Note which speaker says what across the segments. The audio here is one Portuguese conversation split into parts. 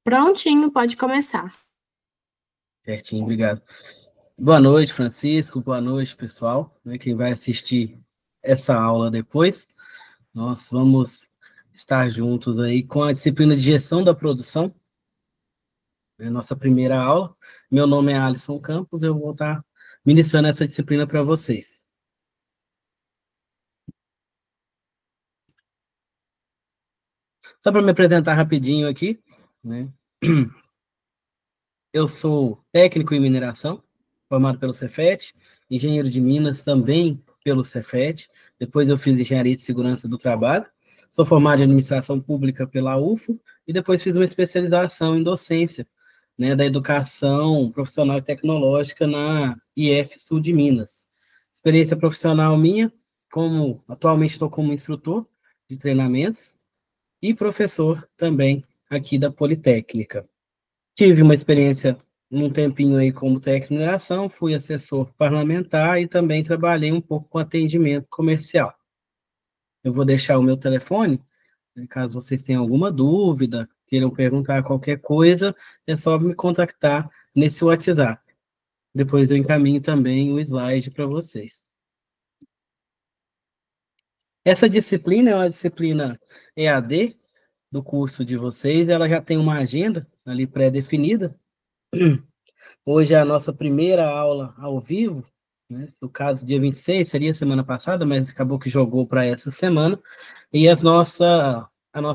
Speaker 1: Prontinho, pode começar.
Speaker 2: Certinho, obrigado. Boa noite, Francisco. Boa noite, pessoal, quem vai assistir essa aula depois. Nós vamos estar juntos aí com a disciplina de gestão da produção, nossa primeira aula. Meu nome é Alisson Campos, eu vou estar ministrando essa disciplina para vocês. Só para me apresentar rapidinho aqui, né? Eu sou técnico em mineração, formado pelo Cefet, engenheiro de Minas também pelo Cefet, depois eu fiz engenharia de segurança do trabalho, sou formado em administração pública pela UFO e depois fiz uma especialização em docência, né, da educação profissional e tecnológica na IF Sul de Minas. Experiência profissional minha, atualmente estou como instrutor de treinamentos e professor também aqui da Politécnica. Tive uma experiência um tempinho aí como técnico em mineração, fui assessor parlamentar e também trabalhei um pouco com atendimento comercial. Eu vou deixar o meu telefone, caso vocês tenham alguma dúvida, queiram perguntar qualquer coisa, é só me contactar nesse WhatsApp. Depois eu encaminho também o slide para vocês. Essa disciplina é uma disciplina EAD do curso de vocês, ela já tem uma agenda ali pré-definida. Hoje é a nossa primeira aula ao vivo, né? No caso, dia 26, seria semana passada, mas acabou que jogou para essa semana. E a nossa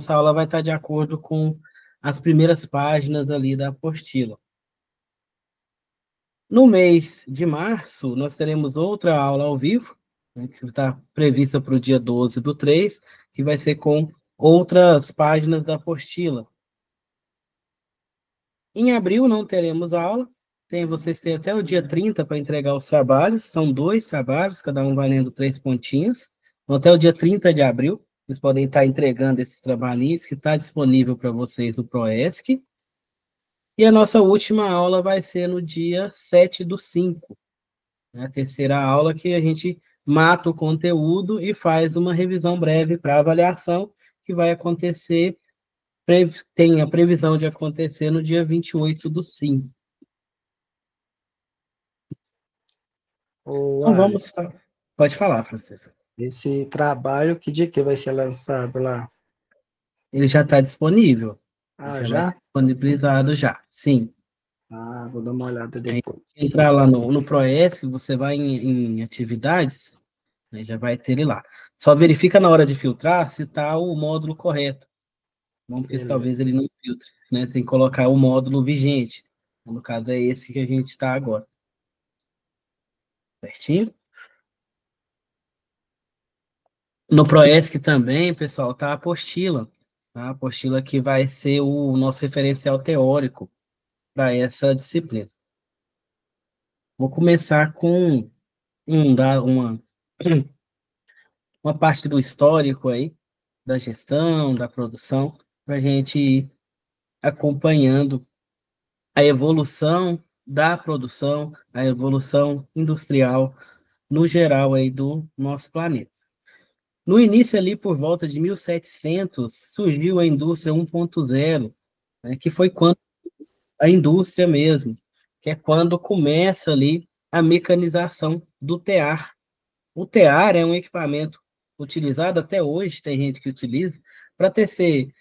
Speaker 2: aula vai estar de acordo com as primeiras páginas ali da apostila. No mês de março, nós teremos outra aula ao vivo, né, que está prevista para o dia 12/3, que vai ser com outras páginas da apostila. Em abril não teremos aula, vocês têm até o dia 30 para entregar os trabalhos, são 2 trabalhos, cada um valendo 3 pontinhos. Então, até o dia 30 de abril, vocês podem estar entregando esses trabalhinhos que está disponível para vocês no Proesc. E a nossa última aula vai ser no dia 7/5, né, a terceira aula que a gente mata o conteúdo e faz uma revisão breve para avaliação, que vai acontecer, tem a previsão de acontecer no dia 28/5.
Speaker 3: Ô,
Speaker 2: Então
Speaker 3: Alisson,
Speaker 2: vamos. Pode falar, Francisco.
Speaker 3: esse trabalho, que dia que vai ser lançado lá?
Speaker 2: Ele já está disponível. Ele
Speaker 3: Ah,
Speaker 2: já vai ser
Speaker 3: já?
Speaker 2: disponibilizado já. Sim.
Speaker 3: Ah, vou dar uma olhada depois.
Speaker 2: Entrar lá no Proesc, você vai em atividades, né, já vai ter ele lá. Só verifica na hora de filtrar se está o módulo correto. Não, porque talvez
Speaker 3: Beleza.
Speaker 2: ele não filtre, né? Sem colocar o módulo vigente. No caso, é esse que a gente está agora. Certinho? No Proesc também, pessoal, tá a apostila. Tá? A apostila que vai ser o nosso referencial teórico para essa disciplina. Vou começar com uma parte do histórico aí, da gestão, da produção, para a gente ir acompanhando a evolução da produção, a evolução industrial no geral aí do nosso planeta. No início ali, por volta de 1700, surgiu a indústria 1.0, né, que foi quando a indústria mesmo, que é quando começa ali a mecanização do tear. O tear é um equipamento utilizado até hoje, tem gente que utiliza, para tecer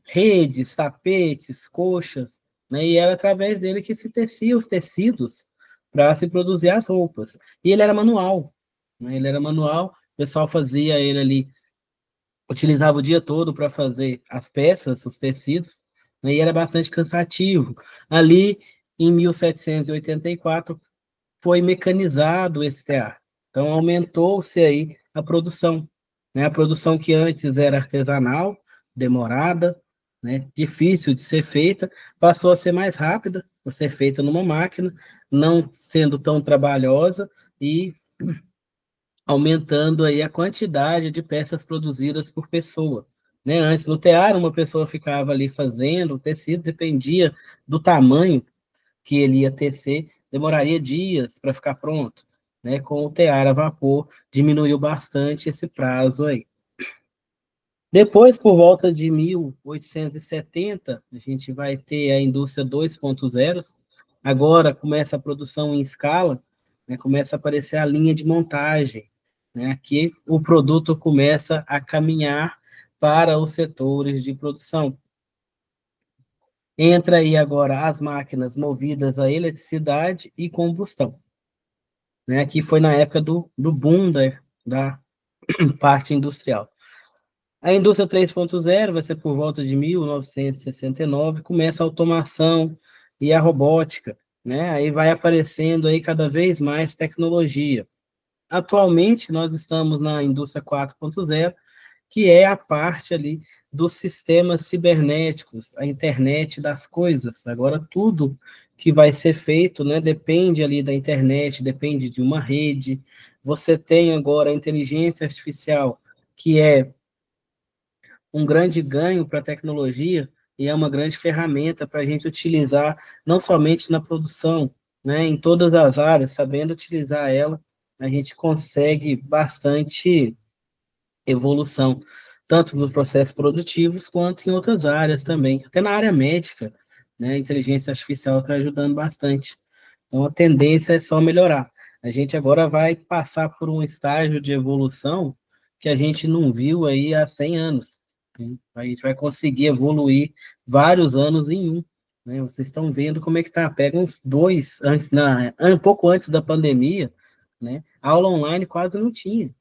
Speaker 2: redes, tapetes, coxas, né? E era através dele que se tecia os tecidos para se produzir as roupas. E ele era manual, né? Ele era manual, o pessoal fazia ele ali, utilizava o dia todo para fazer as peças, os tecidos, né? E era bastante cansativo. Ali, em 1784, foi mecanizado esse tear. Então, aumentou-se aí a produção, né? A produção que antes era artesanal, demorada, né? Difícil de ser feita, passou a ser mais rápida, a ser feita numa máquina, não sendo tão trabalhosa e aumentando aí a quantidade de peças produzidas por pessoa. Né? Antes, no tear, uma pessoa ficava ali fazendo o tecido, dependia do tamanho que ele ia tecer, demoraria dias para ficar pronto. Né? Com o tear a vapor, diminuiu bastante esse prazo aí. Depois, por volta de 1870, a gente vai ter a indústria 2.0. Agora começa a produção em escala, né, começa a aparecer a linha de montagem, né, aqui o produto começa a caminhar para os setores de produção. Entra aí agora as máquinas movidas a eletricidade e combustão. Né, aqui foi na época do boom da parte industrial. A indústria 3.0 vai ser por volta de 1969, começa a automação e a robótica, né? Aí vai aparecendo aí cada vez mais tecnologia. Atualmente, nós estamos na indústria 4.0, que é a parte ali dos sistemas cibernéticos, a internet das coisas. Agora, tudo que vai ser feito, né, depende ali da internet, depende de uma rede. Você tem agora a inteligência artificial, que é um grande ganho para a tecnologia e é uma grande ferramenta para a gente utilizar, não somente na produção, né, em todas as áreas, sabendo utilizar ela, a gente consegue bastante evolução, tanto nos processos produtivos quanto em outras áreas também, até na área médica, né, a inteligência artificial está ajudando bastante. Então, a tendência é só melhorar. A gente agora vai passar por um estágio de evolução que a gente não viu aí há 100 anos. Né? A gente vai conseguir evoluir vários anos em um. Né? Vocês estão vendo como é que tá. Pega uns dois, um pouco antes da pandemia, né? Aula online quase não tinha.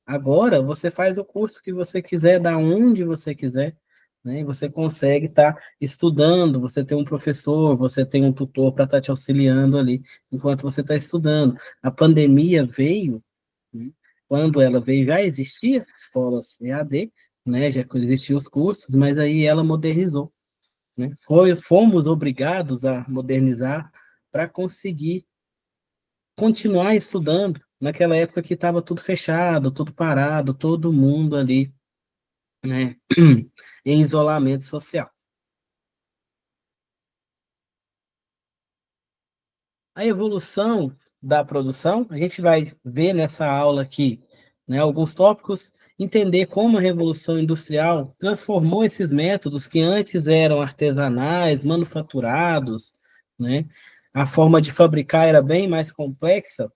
Speaker 2: Agora, você faz o curso que você quiser, da onde você quiser, né? E você consegue estar estudando, você tem um professor, você tem um tutor para estar te auxiliando ali, enquanto você está estudando. A pandemia veio, né? Quando ela veio, já existia escolas EAD, né? Já existiam os cursos, mas aí ela modernizou, né? Fomos obrigados a modernizar para conseguir continuar estudando naquela época que estava tudo fechado, tudo parado, todo mundo ali, né, em isolamento social. A evolução da produção, a gente vai ver nessa aula aqui, né, alguns tópicos, entender como a Revolução Industrial transformou esses métodos que antes eram artesanais, manufaturados, né, a forma de fabricar era bem mais complexa,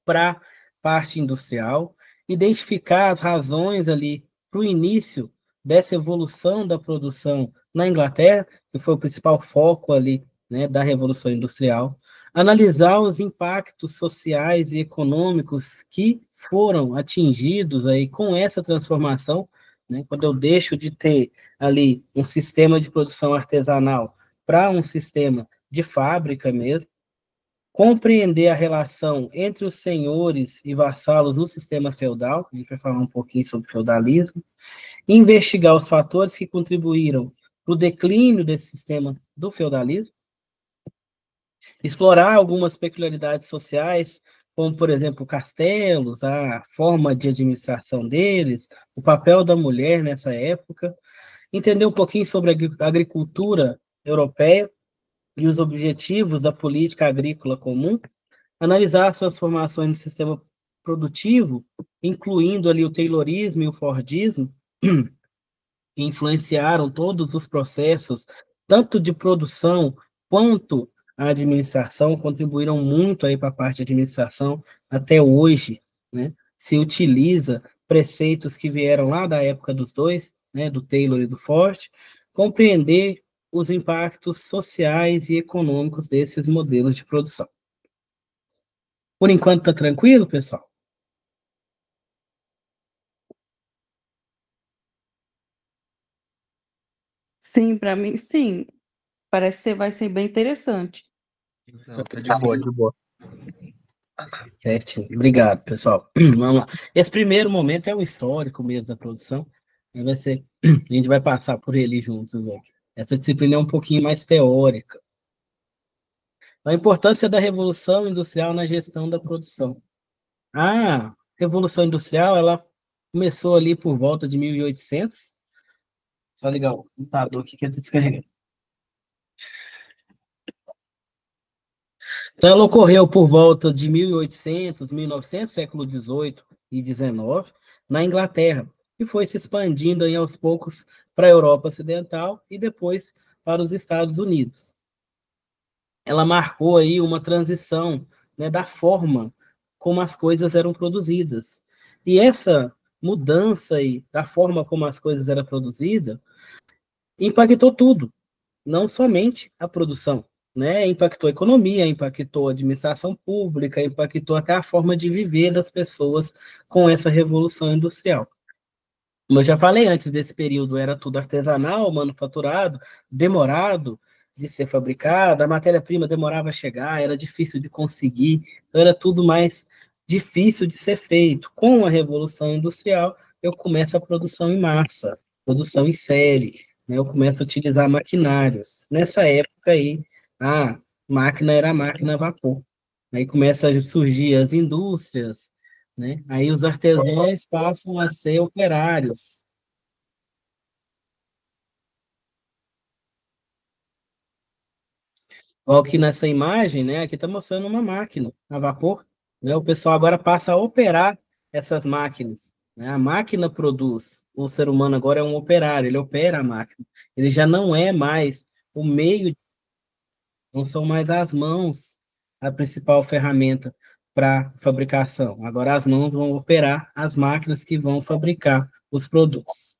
Speaker 2: para parte industrial, identificar as razões ali para o início dessa evolução da produção na Inglaterra, que foi o principal foco ali, né, da Revolução Industrial, analisar os impactos sociais e econômicos que foram atingidos aí com essa transformação, né, quando eu deixo de ter ali um sistema de produção artesanal para um sistema de fábrica mesmo, compreender a relação entre os senhores e vassalos no sistema feudal, a gente vai falar um pouquinho sobre feudalismo, investigar os fatores que contribuíram para o declínio desse sistema do feudalismo, explorar algumas peculiaridades sociais, como, por exemplo, castelos, a forma de administração deles, o papel da mulher nessa época, entender um pouquinho sobre a agricultura europeia e os objetivos da política agrícola comum, analisar as transformações no sistema produtivo, incluindo ali o Taylorismo e o Fordismo, que influenciaram todos os processos, tanto de produção quanto a administração, contribuíram muito aí para a parte de administração até hoje, né? Se utiliza preceitos que vieram lá da época dos dois, né, do Taylor e do Ford, compreender os impactos sociais e econômicos desses modelos de produção. Por enquanto tá tranquilo, pessoal?
Speaker 4: Sim, para mim, sim. Parece que vai ser bem interessante.
Speaker 2: Não, tá de boa, de boa. Certinho. Obrigado, pessoal. Vamos lá. Esse primeiro momento é um histórico mesmo da produção. Vai ser, a gente vai passar por ele juntos aqui. Essa disciplina é um pouquinho mais teórica. A importância da Revolução Industrial na gestão da produção. A Revolução Industrial, ela começou ali por volta de 1800. Só ligar o computador aqui que ele está descarregando. Então, ela ocorreu por volta de 1800, 1900, século XVIII e XIX, na Inglaterra, e foi se expandindo aí aos poucos para a Europa Ocidental e depois para os Estados Unidos. Ela marcou aí uma transição, né, da forma como as coisas eram produzidas. E essa mudança aí da forma como as coisas eram produzidas impactou tudo, não somente a produção, né? Impactou a economia, impactou a administração pública, impactou até a forma de viver das pessoas com essa revolução industrial. Como eu já falei antes, desse período era tudo artesanal, manufaturado, demorado de ser fabricado, a matéria-prima demorava a chegar, era difícil de conseguir, então era tudo mais difícil de ser feito. Com a Revolução Industrial, eu começo a produção em massa, produção em série, né? Eu começo a utilizar maquinários. Nessa época aí, a máquina era a máquina a vapor. Aí começa a surgir as indústrias, né? Aí os artesãos passam a ser operários. Ó, aqui nessa imagem, né? Aqui está mostrando uma máquina a vapor, né? O pessoal agora passa a operar essas máquinas, né? A máquina produz. O ser humano agora é um operário, ele opera a máquina. Ele já não é mais o meio, não são mais as mãos a principal ferramenta para fabricação. Agora as mãos vão operar as máquinas que vão fabricar os produtos.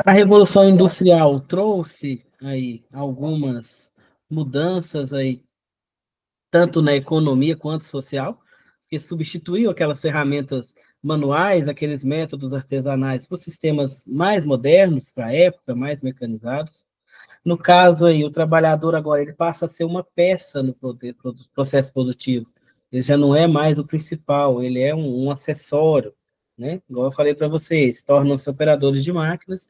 Speaker 2: A Revolução Industrial trouxe aí algumas mudanças aí, tanto na economia quanto social, que substituiu aquelas ferramentas manuais, aqueles métodos artesanais, por sistemas mais modernos para a época, mais mecanizados. No caso aí, o trabalhador agora ele passa a ser uma peça no processo produtivo. Ele já não é mais o principal, ele é um acessório, né? Igual eu falei para vocês, tornam-se operadores de máquinas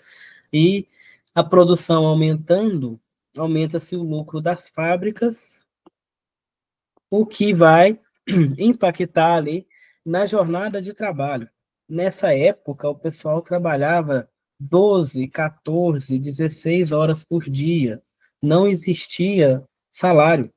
Speaker 2: e a produção aumentando, aumenta-se o lucro das fábricas, o que vai impactar ali na jornada de trabalho. Nessa época, o pessoal trabalhava 12, 14, 16 horas por dia. Não existia salário,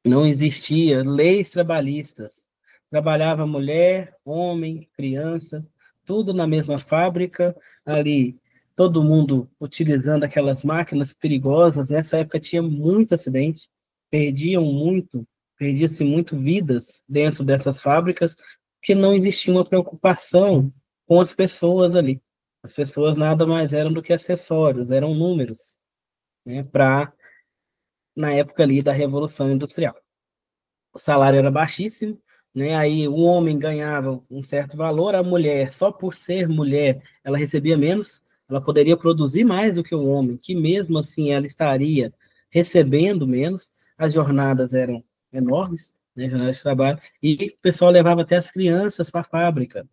Speaker 2: não existia leis trabalhistas. Trabalhava mulher, homem, criança, tudo na mesma fábrica, ali, todo mundo utilizando aquelas máquinas perigosas. Nessa época tinha muito acidente, perdiam muito, perdia-se muito vidas dentro dessas fábricas, porque não existia uma preocupação com as pessoas ali. As pessoas nada mais eram do que acessórios, eram números, né, para na época ali da Revolução Industrial. O salário era baixíssimo, né? Aí o homem ganhava um certo valor, a mulher, só por ser mulher, ela recebia menos, ela poderia produzir mais do que o homem, que mesmo assim ela estaria recebendo menos, as jornadas eram enormes, né? Jornadas de trabalho, e o pessoal levava até as crianças para a fábrica,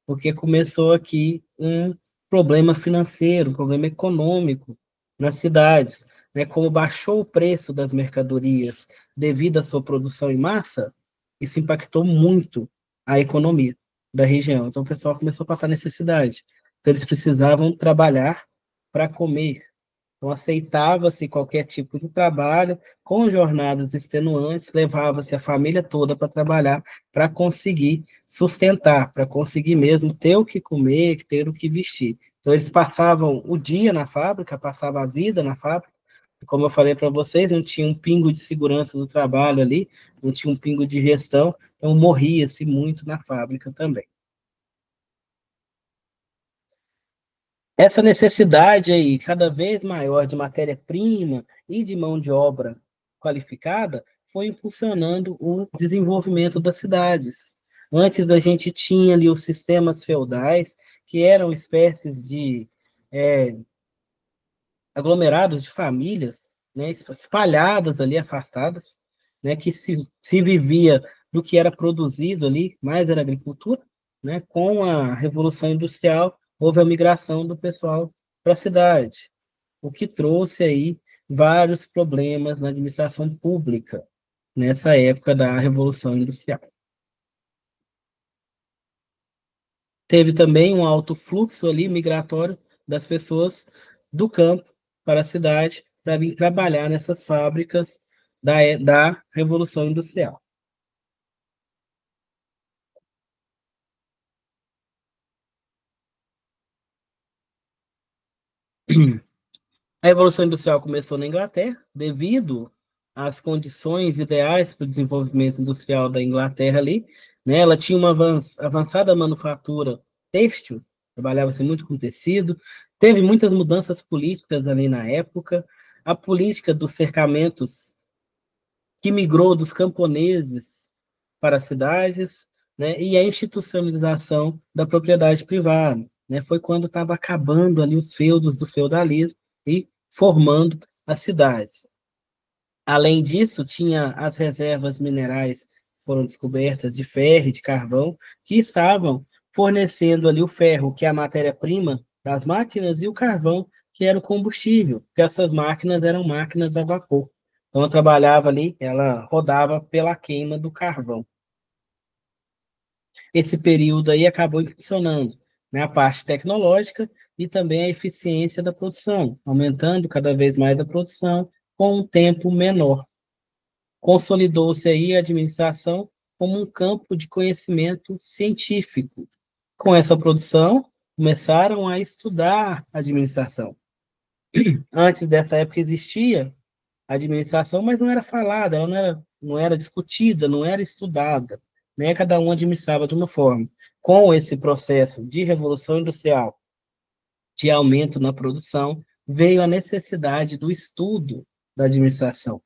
Speaker 2: porque começou aqui um problema financeiro, um problema econômico nas cidades, né? Como baixou o preço das mercadorias devido à sua produção em massa, isso impactou muito a economia da região. Então o pessoal começou a passar necessidade. Então eles precisavam trabalhar para comer. Então, aceitava-se qualquer tipo de trabalho, com jornadas extenuantes, levava-se a família toda para trabalhar, para conseguir sustentar, para conseguir mesmo ter o que comer, ter o que vestir. Então, eles passavam o dia na fábrica, passavam a vida na fábrica, e como eu falei para vocês, não tinha um pingo de segurança do trabalho ali, não tinha um pingo de gestão, então morria-se muito na fábrica também. Essa necessidade aí, cada vez maior de matéria-prima e de mão de obra qualificada, foi impulsionando o desenvolvimento das cidades. Antes a gente tinha ali os sistemas feudais, que eram espécies de aglomerados de famílias, né, espalhadas ali, afastadas, né, que se vivia do que era produzido ali, mais era agricultura, né, com a Revolução Industrial, houve a migração do pessoal para a cidade, o que trouxe aí vários problemas na administração pública, nessa época da Revolução Industrial. Teve também um alto fluxo ali migratório das pessoas do campo para a cidade para vir trabalhar nessas fábricas da Revolução Industrial. A Revolução Industrial começou na Inglaterra, devido às condições ideais para o desenvolvimento industrial da Inglaterra ali, né? Ela tinha uma avançada manufatura têxtil, trabalhava-se muito com tecido, teve muitas mudanças políticas ali na época, a política dos cercamentos que migrou dos camponeses para as cidades, né? E a institucionalização da propriedade privada, né? Foi quando estava acabando ali os feudos do feudalismo e formando as cidades. Além disso, tinha as reservas minerais que foram descobertas de ferro e de carvão, que estavam fornecendo ali o ferro, que é a matéria-prima das máquinas, e o carvão, que era o combustível, porque essas máquinas eram máquinas a vapor. Então, ela trabalhava ali, ela rodava pela queima do carvão. Esse período aí acabou impulsionando, né, a parte tecnológica e também a eficiência da produção, aumentando cada vez mais a produção com um tempo menor. Consolidou-se aí a administração como um campo de conhecimento científico. Com essa produção, começaram a estudar administração. Antes dessa época existia a administração, mas não era falada, ela não era discutida, não era estudada, né? Cada um administrava de uma forma. Com esse processo de revolução industrial, de aumento na produção, veio a necessidade do estudo da administração,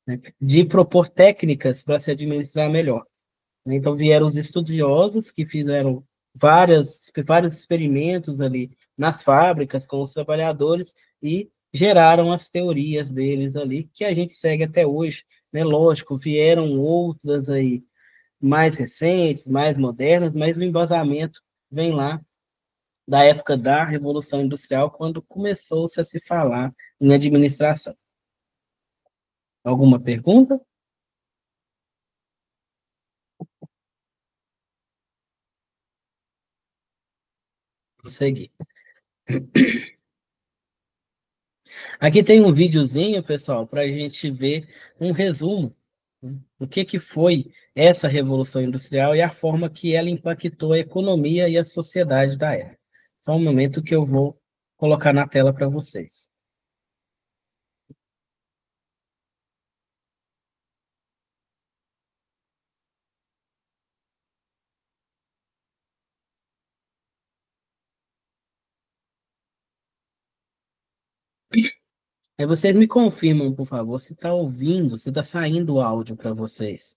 Speaker 2: né? De propor técnicas para se administrar melhor. Então vieram os estudiosos que fizeram vários experimentos ali nas fábricas com os trabalhadores e geraram as teorias deles ali, que a gente segue até hoje, né? Lógico, vieram outras aí mais recentes, mais modernas, mas o embasamento vem lá da época da Revolução Industrial, quando começou-se a se falar em administração. Alguma pergunta? Vou seguir. Aqui tem um videozinho, pessoal, para a gente ver um resumo do que foi essa Revolução Industrial e a forma que ela impactou a economia e a sociedade da época. Só um momento que eu vou colocar na tela para vocês. Aí vocês me confirmam, por favor, se está ouvindo, se está saindo o áudio para vocês.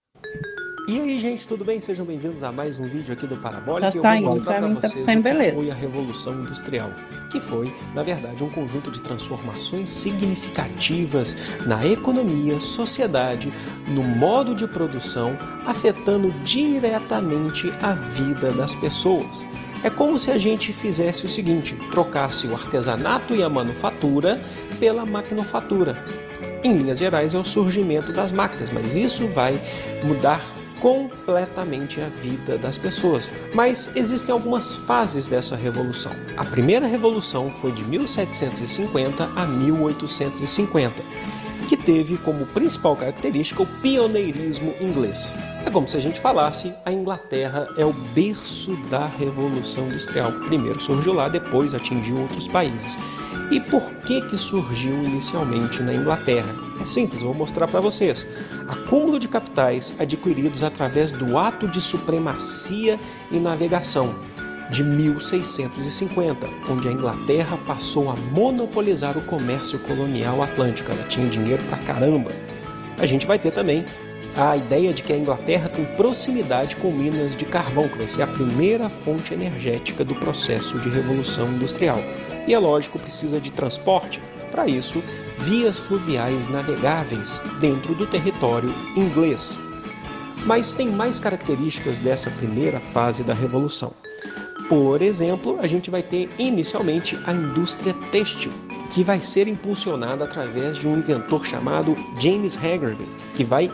Speaker 5: E aí, gente, tudo bem? Sejam bem-vindos a mais um vídeo aqui do Parabólica.
Speaker 4: Tá
Speaker 5: Eu vou
Speaker 4: saindo,
Speaker 5: mostrar
Speaker 4: pra
Speaker 5: para
Speaker 4: mim tá
Speaker 5: vocês
Speaker 4: saindo
Speaker 5: o que
Speaker 4: beleza.
Speaker 5: foi a Revolução Industrial, que foi, na verdade, um conjunto de transformações significativas na economia, sociedade, no modo de produção, afetando diretamente a vida das pessoas. É como se a gente fizesse o seguinte, trocasse o artesanato e a manufatura pela maquinofatura. Em linhas gerais, é o surgimento das máquinas, mas isso vai mudar completamente a vida das pessoas. Mas existem algumas fases dessa revolução. A primeira revolução foi de 1750 a 1850, que teve como principal característica o pioneirismo inglês. É como se a gente falasse, a Inglaterra é o berço da Revolução Industrial. Primeiro surgiu lá, depois atingiu outros países. E por que surgiu inicialmente na Inglaterra? É simples, vou mostrar para vocês. Acúmulo de capitais adquiridos através do Ato de Supremacia e Navegação, de 1650, onde a Inglaterra passou a monopolizar o comércio colonial atlântico. Ela tinha dinheiro pra caramba. A gente vai ter também a ideia de que a Inglaterra tem proximidade com minas de carvão, que vai ser a primeira fonte energética do processo de revolução industrial. E é lógico, precisa de transporte. Para isso, vias fluviais navegáveis dentro do território inglês. Mas tem mais características dessa primeira fase da revolução. Por exemplo, a gente vai ter inicialmente a indústria têxtil, que vai ser impulsionada através de um inventor chamado James Hagerty, que vai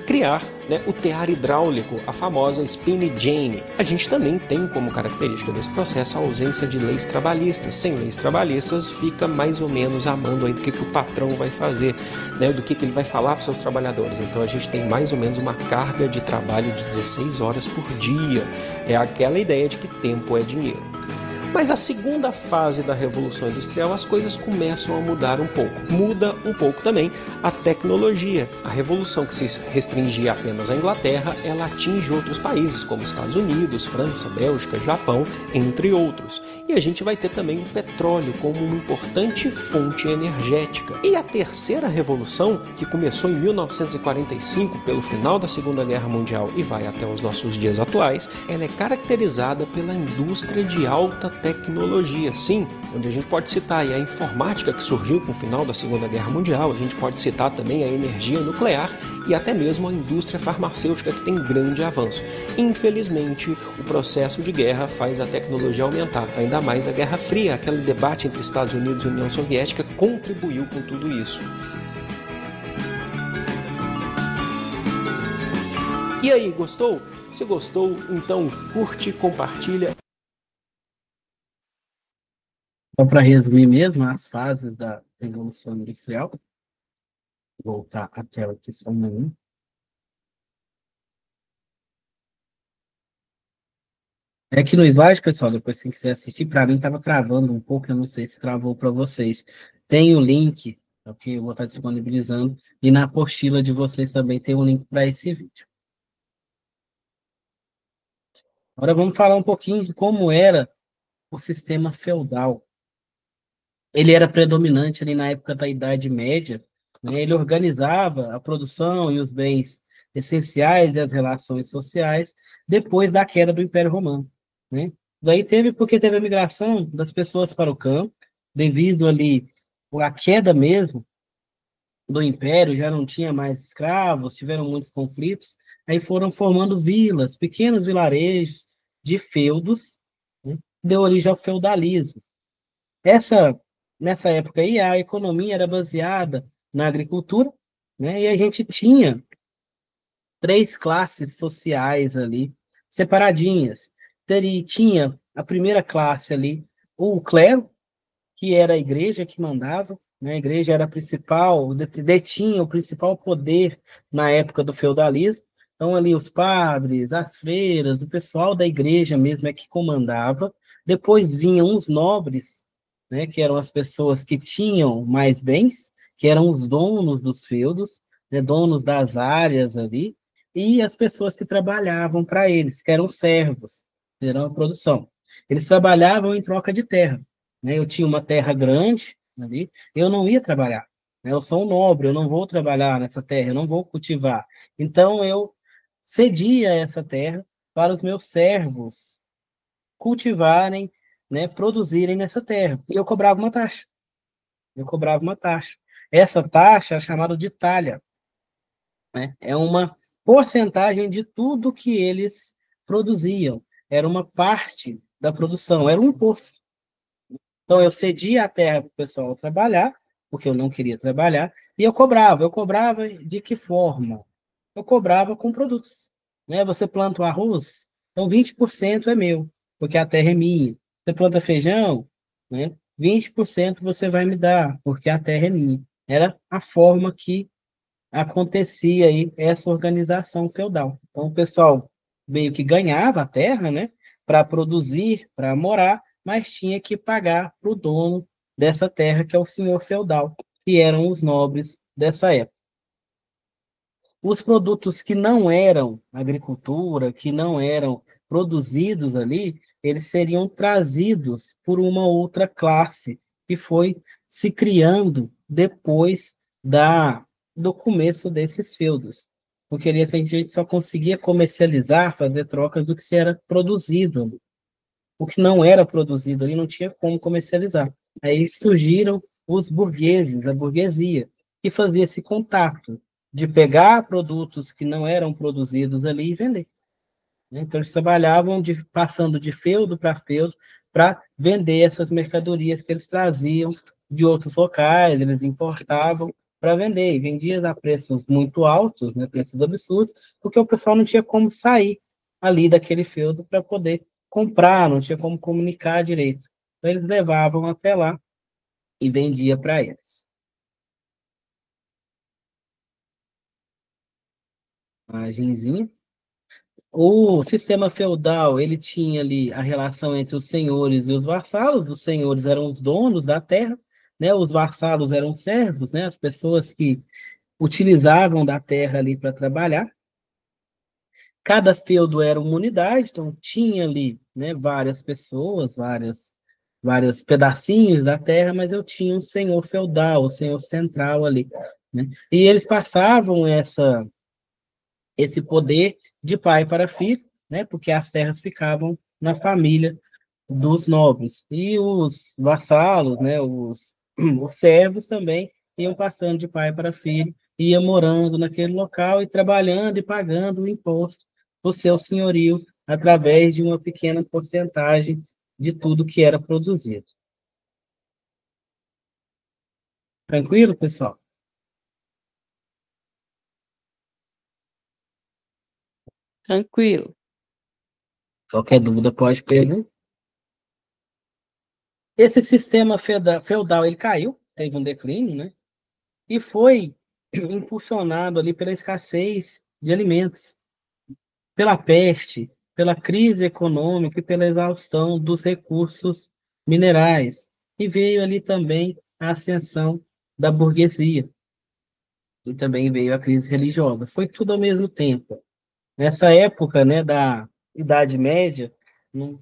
Speaker 5: criar, o tear hidráulico, a famosa Spinning Jenny. A gente também tem como característica desse processo a ausência de leis trabalhistas. Sem leis trabalhistas, fica mais ou menos a mando aí do que o patrão vai fazer, do que ele vai falar para os seus trabalhadores. Então a gente tem mais ou menos uma carga de trabalho de 16 horas por dia. É aquela ideia de que tempo é dinheiro. Mas a segunda fase da Revolução Industrial, as coisas começam a mudar um pouco. Muda um pouco também a tecnologia. A revolução que se restringia apenas à Inglaterra, ela atinge outros países, como Estados Unidos, França, Bélgica, Japão, entre outros. E a gente vai ter também o petróleo como uma importante fonte energética. E a terceira revolução, que começou em 1945, pelo final da Segunda Guerra Mundial e vai até os nossos dias atuais, ela é caracterizada pela indústria de alta tecnologia, sim, onde a gente pode citar aí a informática que surgiu com o final da Segunda Guerra Mundial, a gente pode citar também a energia nuclear e até mesmo a indústria farmacêutica, que tem grande avanço. Infelizmente, o processo de guerra faz a tecnologia aumentar, ainda mais a Guerra Fria, aquele debate entre Estados Unidos e União Soviética contribuiu com tudo isso. E aí, gostou? Se gostou, então curte, compartilha.
Speaker 2: Só para resumir mesmo as fases da Revolução Industrial, vou voltar à tela aqui só um minuto. É que no slide, pessoal, depois quem quiser assistir, para mim estava travando um pouco, eu não sei se travou para vocês. Tem o link, que eu vou estar disponibilizando, e na apostila de vocês também tem um link para esse vídeo. Agora vamos falar um pouquinho de como era o sistema feudal. Ele era predominante ali na época da Idade Média, né? Ele organizava a produção e os bens essenciais e as relações sociais depois da queda do Império Romano, né? Daí porque teve a migração das pessoas para o campo, devido ali à queda mesmo do Império, já não tinha mais escravos, tiveram muitos conflitos, aí foram formando vilas, pequenos vilarejos de feudos, né? Deu origem ao feudalismo. Nessa época aí, a economia era baseada na agricultura, né? E a gente tinha três classes sociais ali, separadinhas. Tinha a primeira classe ali, o clero, que era a igreja que mandava, né? A igreja era a principal, detinha o principal poder na época do feudalismo. Então, ali, os padres, as freiras, o pessoal da igreja mesmo é que comandava. Depois vinham os nobres, né, que eram as pessoas que tinham mais bens, que eram os donos dos feudos, né, donos das áreas ali, e as pessoas que trabalhavam para eles, que eram servos, que eram a produção. Eles trabalhavam em troca de terra, né? Eu tinha uma terra grande ali, eu não ia trabalhar, né? Eu sou um nobre, eu não vou trabalhar nessa terra, eu não vou cultivar. Então, eu cedia essa terra para os meus servos cultivarem, né, produzirem nessa terra. E eu cobrava uma taxa. Eu cobrava uma taxa. Essa taxa é chamada de talha, né? É uma porcentagem de tudo que eles produziam. Era uma parte da produção, era um imposto. Então, eu cedia a terra para o pessoal trabalhar, porque eu não queria trabalhar, e eu cobrava. Eu cobrava de que forma? Eu cobrava com produtos, né? Você planta o arroz, então 20% é meu, porque a terra é minha. Você planta feijão, né? 20% você vai me dar, porque a terra é minha. Era a forma que acontecia aí essa organização feudal. Então, o pessoal meio que ganhava a terra, né, para produzir, para morar, mas tinha que pagar para o dono dessa terra, que é o senhor feudal, que eram os nobres dessa época. Os produtos que não eram agricultura, que não eram produzidos ali, eles seriam trazidos por uma outra classe que foi se criando depois do começo desses feudos. Porque ali a gente só conseguia comercializar, fazer trocas do que se era produzido ali. O que não era produzido ali não tinha como comercializar. Aí surgiram os burgueses, a burguesia, que fazia esse contato de pegar produtos que não eram produzidos ali e vender, né? Então, eles trabalhavam passando de feudo para vender essas mercadorias que eles traziam de outros locais, eles importavam para vender, e vendiam a preços muito altos, né, preços absurdos, porque o pessoal não tinha como sair ali daquele feudo para poder comprar, não tinha como comunicar direito. Então, eles levavam até lá e vendia para eles. Imagenzinha. O sistema feudal, ele tinha ali a relação entre os senhores e os vassalos. Os senhores eram os donos da terra, né? Os vassalos eram servos, né? As pessoas que utilizavam da terra ali para trabalhar. Cada feudo era uma unidade, então tinha ali, né, várias pessoas, vários pedacinhos da terra, mas eu tinha um senhor feudal, o senhor central ali, né? E eles passavam esse poder de pai para filho, né? Porque as terras ficavam na família dos nobres. E os vassalos, né? Os servos também iam passando de pai para filho, ia morando naquele local e trabalhando e pagando o imposto do seu senhorio através de uma pequena porcentagem de tudo que era produzido. Tranquilo, pessoal?
Speaker 4: Tranquilo.
Speaker 2: Qualquer dúvida pode perguntar. Esse sistema feudal ele caiu, teve um declínio, né? E foi impulsionado ali pela escassez de alimentos, pela peste, pela crise econômica e pela exaustão dos recursos minerais. E veio ali também a ascensão da burguesia. E também veio a crise religiosa. Foi tudo ao mesmo tempo. Nessa época, né, da Idade Média,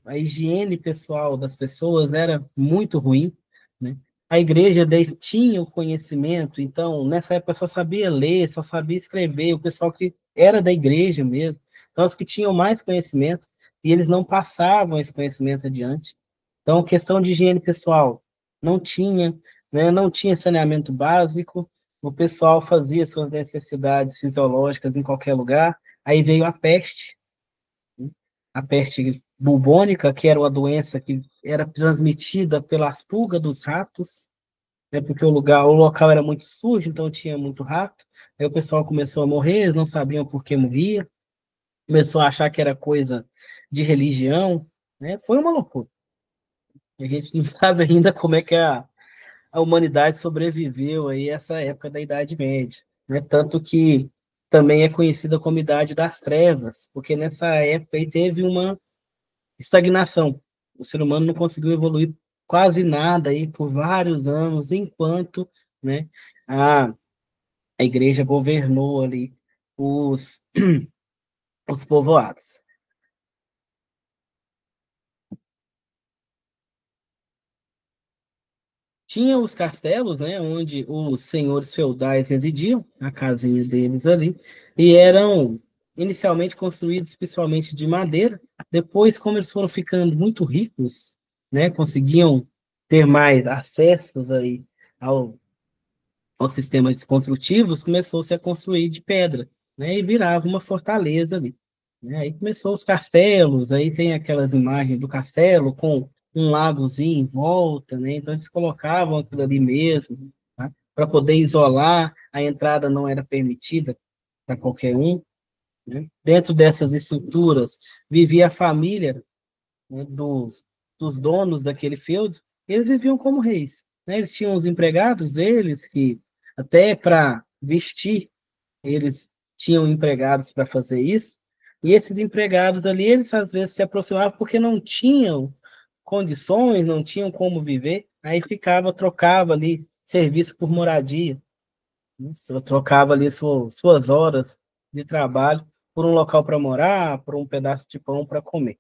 Speaker 2: a higiene pessoal das pessoas era muito ruim, né? A igreja detinha o conhecimento, então, nessa época só sabia ler, só sabia escrever, o pessoal que era da igreja mesmo, então os que tinham mais conhecimento, e eles não passavam esse conhecimento adiante. Então, questão de higiene pessoal, não tinha, né, não tinha saneamento básico, o pessoal fazia suas necessidades fisiológicas em qualquer lugar. Aí veio a peste bubônica, que era uma doença que era transmitida pelas pulgas dos ratos, né, porque o local era muito sujo, então tinha muito rato. Aí o pessoal começou a morrer, eles não sabiam por que morria, começou a achar que era coisa de religião, né? Foi uma loucura. A gente não sabe ainda como é que a humanidade sobreviveu aí a essa época da Idade Média, né? Tanto que também é conhecida como Idade das Trevas, porque nessa época aí teve uma estagnação. O ser humano não conseguiu evoluir quase nada aí por vários anos, enquanto, né, a, a igreja governou ali os, os povoados. Tinha os castelos, né, onde os senhores feudais residiam, a casinha deles ali, e eram inicialmente construídos principalmente de madeira. Depois, como eles foram ficando muito ricos, né, conseguiam ter mais acessos aí ao, aos sistemas construtivos, começou-se a construir de pedra, né, e virava uma fortaleza ali, né. Aí começou os castelos, aí tem aquelas imagens do castelo com um lagozinho em volta, né, então eles colocavam aquilo ali mesmo, tá, para poder isolar, a entrada não era permitida para qualquer um, né. Dentro dessas estruturas vivia a família, né, dos donos daquele feudo, eles viviam como reis, né? Eles tinham os empregados deles, que até para vestir, eles tinham empregados para fazer isso, e esses empregados ali, eles às vezes se aproximavam porque não tinham condições, não tinham como viver, aí trocava ali serviço por moradia, né? Você trocava ali suas horas de trabalho por um local para morar, por um pedaço de pão para comer.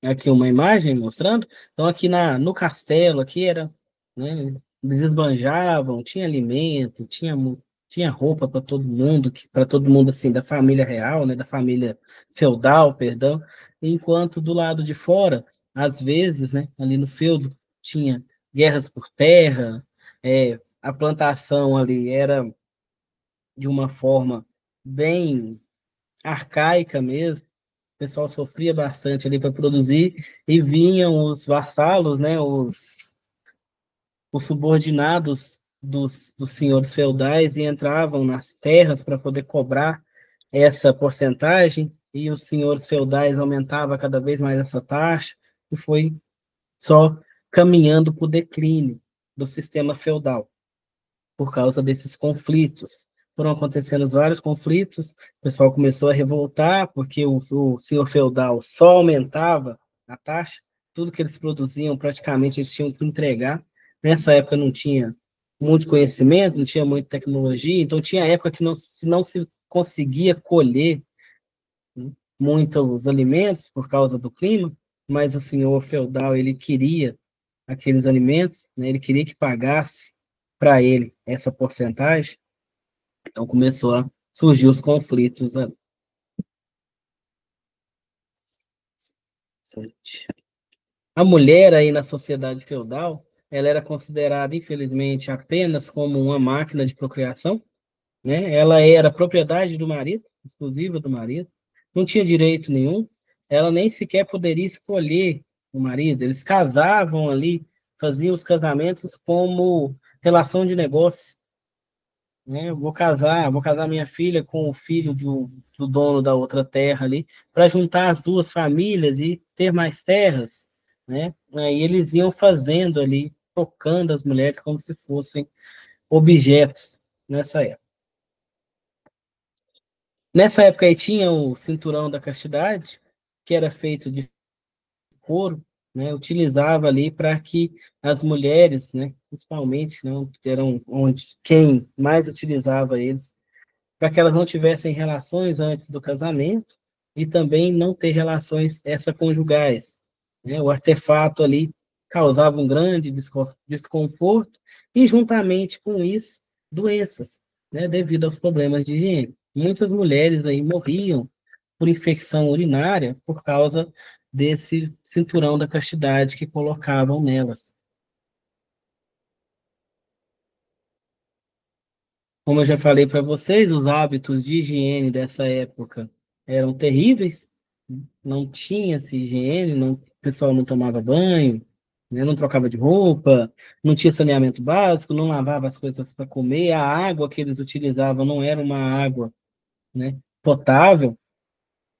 Speaker 2: Aqui uma imagem mostrando. Então, aqui no castelo, aqui era, né, eles esbanjavam, tinha alimento, tinha roupa para todo mundo, assim, da família real, né, da família feudal, perdão, enquanto do lado de fora, às vezes, né, ali no feudo, tinha guerras por terra, a plantação ali era de uma forma bem arcaica mesmo, o pessoal sofria bastante ali para produzir, e vinham os vassalos, né, os subordinados dos senhores feudais e entravam nas terras para poder cobrar essa porcentagem, e os senhores feudais aumentavam cada vez mais essa taxa, e foi só caminhando para o declínio do sistema feudal, por causa desses conflitos. Foram acontecendo vários conflitos, o pessoal começou a revoltar, porque o senhor feudal só aumentava a taxa, tudo que eles produziam, praticamente, eles tinham que entregar. Nessa época não tinha muito conhecimento, não tinha muita tecnologia, então tinha época que não se conseguia colher, né, muitos alimentos por causa do clima, mas o senhor feudal, ele queria aqueles alimentos, né, ele queria que pagasse para ele essa porcentagem, então começou a surgir os conflitos ali. A mulher aí na sociedade feudal, ela era considerada, infelizmente, apenas como uma máquina de procriação, né? Ela era propriedade do marido, exclusiva do marido, não tinha direito nenhum, ela nem sequer poderia escolher o marido, eles casavam ali, faziam os casamentos como relação de negócio, né? Vou casar minha filha com o filho do dono da outra terra ali, para juntar as duas famílias e ter mais terras, né? Aí eles iam fazendo ali, tocando as mulheres como se fossem objetos nessa época. Nessa época aí tinha o cinturão da castidade, que era feito de couro, né? Utilizava ali para que as mulheres, né, principalmente, não, eram onde quem mais utilizava eles, para que elas não tivessem relações antes do casamento e também não ter relações extraconjugais, né? O artefato ali causava um grande desconforto e, juntamente com isso, doenças, né? Devido aos problemas de higiene. Muitas mulheres aí morriam por infecção urinária por causa desse cinturão da castidade que colocavam nelas. Como eu já falei para vocês, os hábitos de higiene dessa época eram terríveis, não tinha-se higiene, o pessoal não tomava banho, né, não trocava de roupa, não tinha saneamento básico, não lavava as coisas para comer, a água que eles utilizavam não era uma água, né, potável.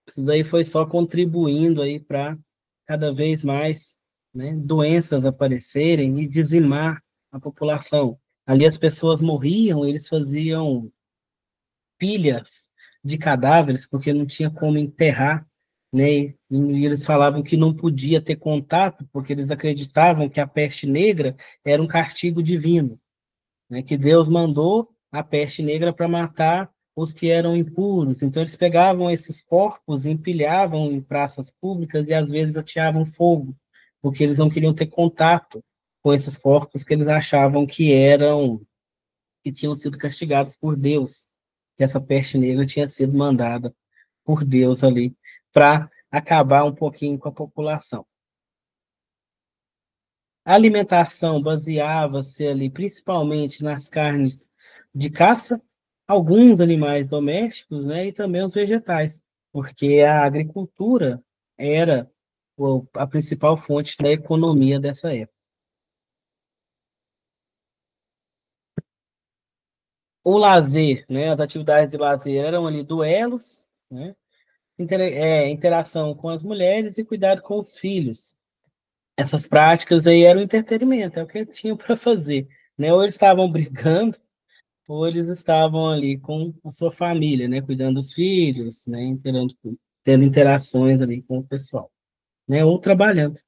Speaker 2: Isso daí foi só contribuindo aí para cada vez mais, né, doenças aparecerem e dizimar a população. Ali as pessoas morriam, eles faziam pilhas de cadáveres, porque não tinha como enterrar, né? E eles falavam que não podia ter contato, porque eles acreditavam que a peste negra era um castigo divino, né? Que Deus mandou a peste negra para matar os que eram impuros. Então eles pegavam esses corpos, empilhavam em praças públicas e às vezes ateavam fogo, porque eles não queriam ter contato com esses corpos que eles achavam que tinham sido castigados por Deus, que essa peste negra tinha sido mandada por Deus ali para acabar um pouquinho com a população. A alimentação baseava-se ali principalmente nas carnes de caça, alguns animais domésticos, né, e também os vegetais, porque a agricultura era a principal fonte da economia dessa época. O lazer, né, as atividades de lazer eram ali duelos, né, interação com as mulheres e cuidado com os filhos. Essas práticas aí eram entretenimento, é o que tinham para fazer, né? Ou eles estavam brigando, ou eles estavam ali com a sua família, né, cuidando dos filhos, né, tendo interações ali com o pessoal, né, ou trabalhando.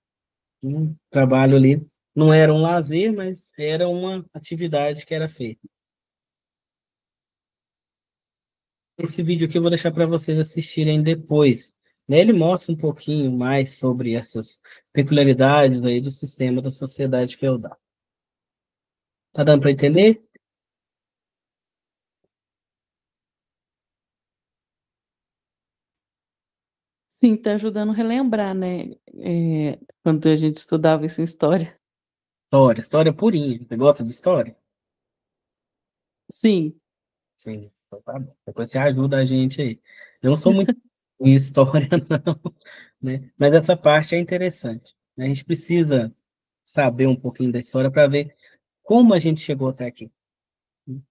Speaker 2: Trabalho ali não era um lazer, mas era uma atividade que era feita. Esse vídeo aqui eu vou deixar para vocês assistirem depois, né? Ele mostra um pouquinho mais sobre essas peculiaridades aí do sistema da sociedade feudal. Tá dando para entender?
Speaker 4: Sim, tá ajudando a relembrar, né? Quando a gente estudava isso em história.
Speaker 2: História purinha. Você gosta de história?
Speaker 4: Sim,
Speaker 2: Sim, então tá bom. Depois você ajuda a gente aí. Eu não sou muito em história, não, né? Mas essa parte é interessante, né? A gente precisa saber um pouquinho da história para ver como a gente chegou até aqui.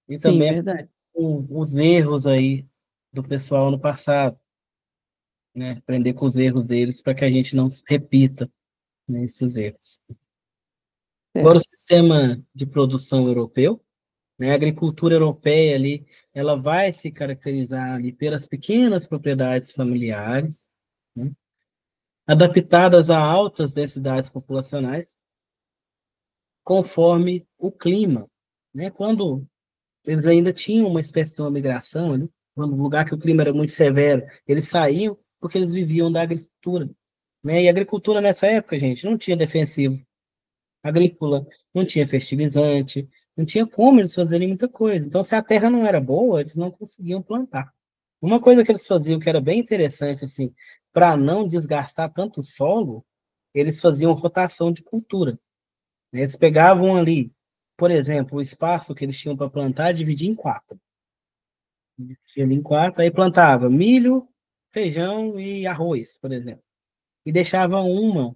Speaker 2: E
Speaker 4: sim,
Speaker 2: também
Speaker 4: verdade.
Speaker 2: os erros aí do pessoal no passado, né? Aprender com os erros deles para que a gente não repita, né, esses erros. Agora, o sistema de produção europeu, né? A agricultura europeia ali, ela vai se caracterizar ali pelas pequenas propriedades familiares, né? Adaptadas a altas densidades populacionais, conforme o clima, né? Quando eles ainda tinham uma espécie de uma migração ali, quando o lugar que o clima era muito severo, eles saíam porque eles viviam da agricultura, né? E a agricultura nessa época, gente, não tinha defensivo agrícola, não tinha fertilizante, não tinha como eles fazerem muita coisa. Então, se a terra não era boa, eles não conseguiam plantar. Uma coisa que eles faziam que era bem interessante, assim, para não desgastar tanto o solo, eles faziam rotação de cultura, né? Eles pegavam ali, por exemplo, o espaço que eles tinham para plantar, dividia em quatro. Dividia ali em quatro, aí plantava milho, feijão e arroz, por exemplo. E deixava uma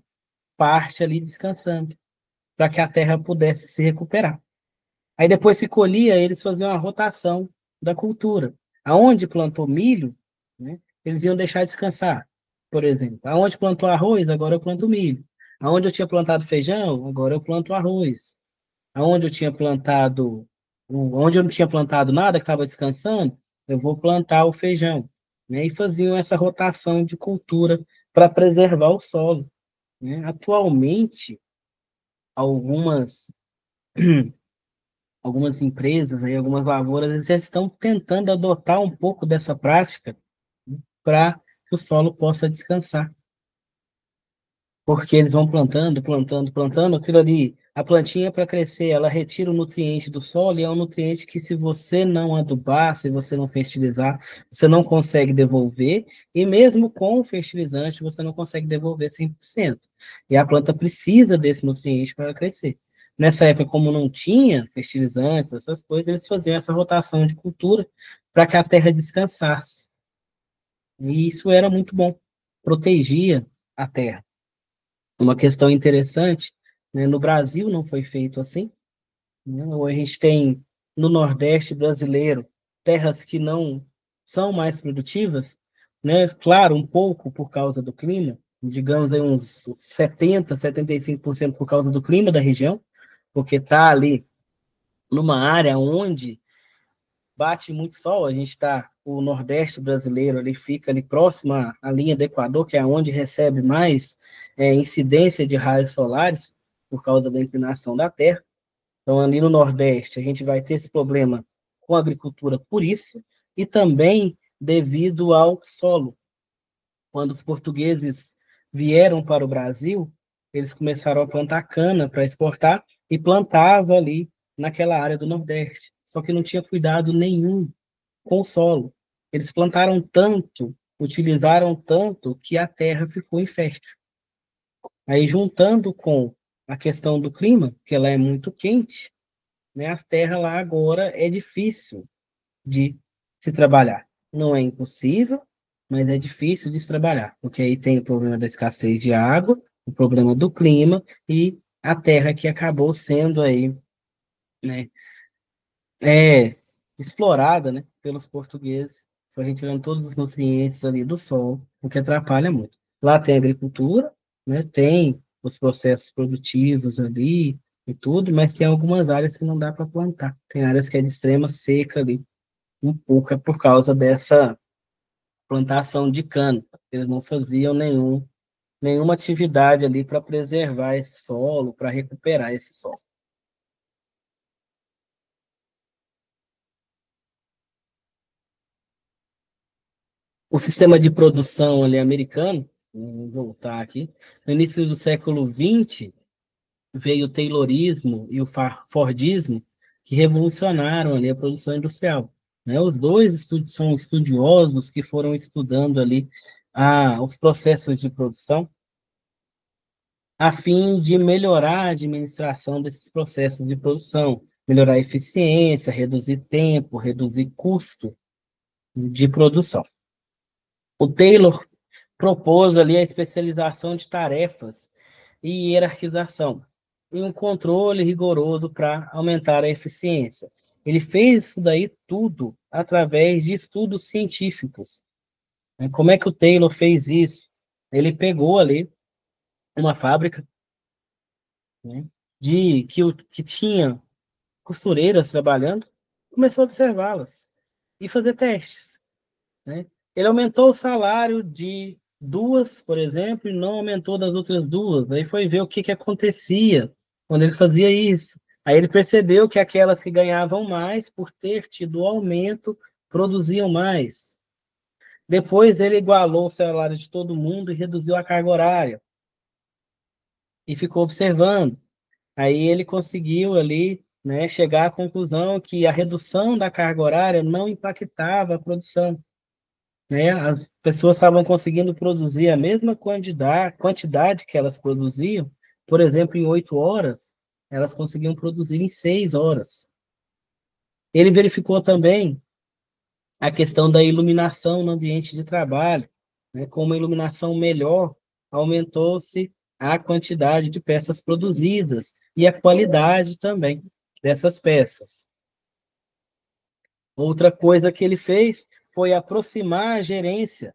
Speaker 2: parte ali descansando, para que a terra pudesse se recuperar. Aí depois se colhia, eles faziam a rotação da cultura. Aonde plantou milho, né, eles iam deixar descansar, por exemplo. Aonde plantou arroz, agora eu planto milho. Aonde eu tinha plantado feijão, agora eu planto arroz. Aonde eu tinha plantado, onde eu não tinha plantado nada, que estava descansando, eu vou plantar o feijão, né? E faziam essa rotação de cultura para preservar o solo, né? Atualmente, algumas algumas empresas, aí, algumas lavouras, eles já estão tentando adotar um pouco dessa prática para que o solo possa descansar. Porque eles vão plantando, plantando, plantando, aquilo ali, a plantinha para crescer, ela retira o nutriente do solo e é um nutriente que se você não adubar, se você não fertilizar, você não consegue devolver, e mesmo com o fertilizante você não consegue devolver 100%. E a planta precisa desse nutriente para crescer. Nessa época, como não tinha fertilizantes, essas coisas, eles faziam essa rotação de cultura para que a terra descansasse. E isso era muito bom, protegia a terra. Uma questão interessante, né, no Brasil não foi feito assim, né? A gente tem no Nordeste brasileiro terras que não são mais produtivas, né? Claro, um pouco por causa do clima, digamos aí uns 75% por causa do clima da região, porque está ali numa área onde bate muito sol, a gente está, o Nordeste brasileiro ali fica ali próximo à linha do Equador, que é onde recebe mais incidência de raios solares, por causa da inclinação da Terra. Então, ali no Nordeste, a gente vai ter esse problema com a agricultura por isso, e também devido ao solo. Quando os portugueses vieram para o Brasil, eles começaram a plantar cana para exportar e plantava ali naquela área do Nordeste. Só que não tinha cuidado nenhum com o solo. Eles plantaram tanto, utilizaram tanto, que a terra ficou infértil. Aí, juntando com a questão do clima, que ela é muito quente, né, a terra lá agora é difícil de se trabalhar. Não é impossível, mas é difícil de se trabalhar, porque aí tem o problema da escassez de água, o problema do clima e a terra que acabou sendo aí, né, explorada, né, pelos portugueses, foi retirando todos os nutrientes ali do solo, o que atrapalha muito. Lá tem agricultura, né, tem os processos produtivos ali e tudo, mas tem algumas áreas que não dá para plantar. Tem áreas que é de extrema seca ali, um pouco é por causa dessa plantação de cana. Eles não faziam nenhuma atividade ali para preservar esse solo, para recuperar esse solo. O sistema de produção ali americano, vou voltar aqui, no início do século XX, veio o Taylorismo e o Fordismo, que revolucionaram ali a produção industrial, né? Os dois são estudiosos que foram estudando ali os processos de produção, a fim de melhorar a administração desses processos de produção, melhorar a eficiência, reduzir tempo, reduzir custo de produção. O Taylor propôs ali a especialização de tarefas e hierarquização, e um controle rigoroso para aumentar a eficiência. Ele fez isso daí tudo através de estudos científicos. Como é que o Taylor fez isso? Ele pegou ali uma fábrica, né, que tinha costureiras trabalhando, começou a observá-las e fazer testes, né? Ele aumentou o salário de duas, por exemplo, e não aumentou das outras duas. Aí foi ver o que acontecia quando ele fazia isso. Aí ele percebeu que aquelas que ganhavam mais, por ter tido aumento, produziam mais. Depois ele igualou o salário de todo mundo e reduziu a carga horária. E ficou observando. Aí ele conseguiu ali, né, chegar à conclusão que a redução da carga horária não impactava a produção, né? As pessoas estavam conseguindo produzir a mesma quantidade que elas produziam, por exemplo, em 8 horas, elas conseguiam produzir em 6 horas. Ele verificou também a questão da iluminação no ambiente de trabalho, né? Com uma iluminação melhor, aumentou-se a quantidade de peças produzidas e a qualidade também dessas peças. Outra coisa que ele fez foi aproximar a gerência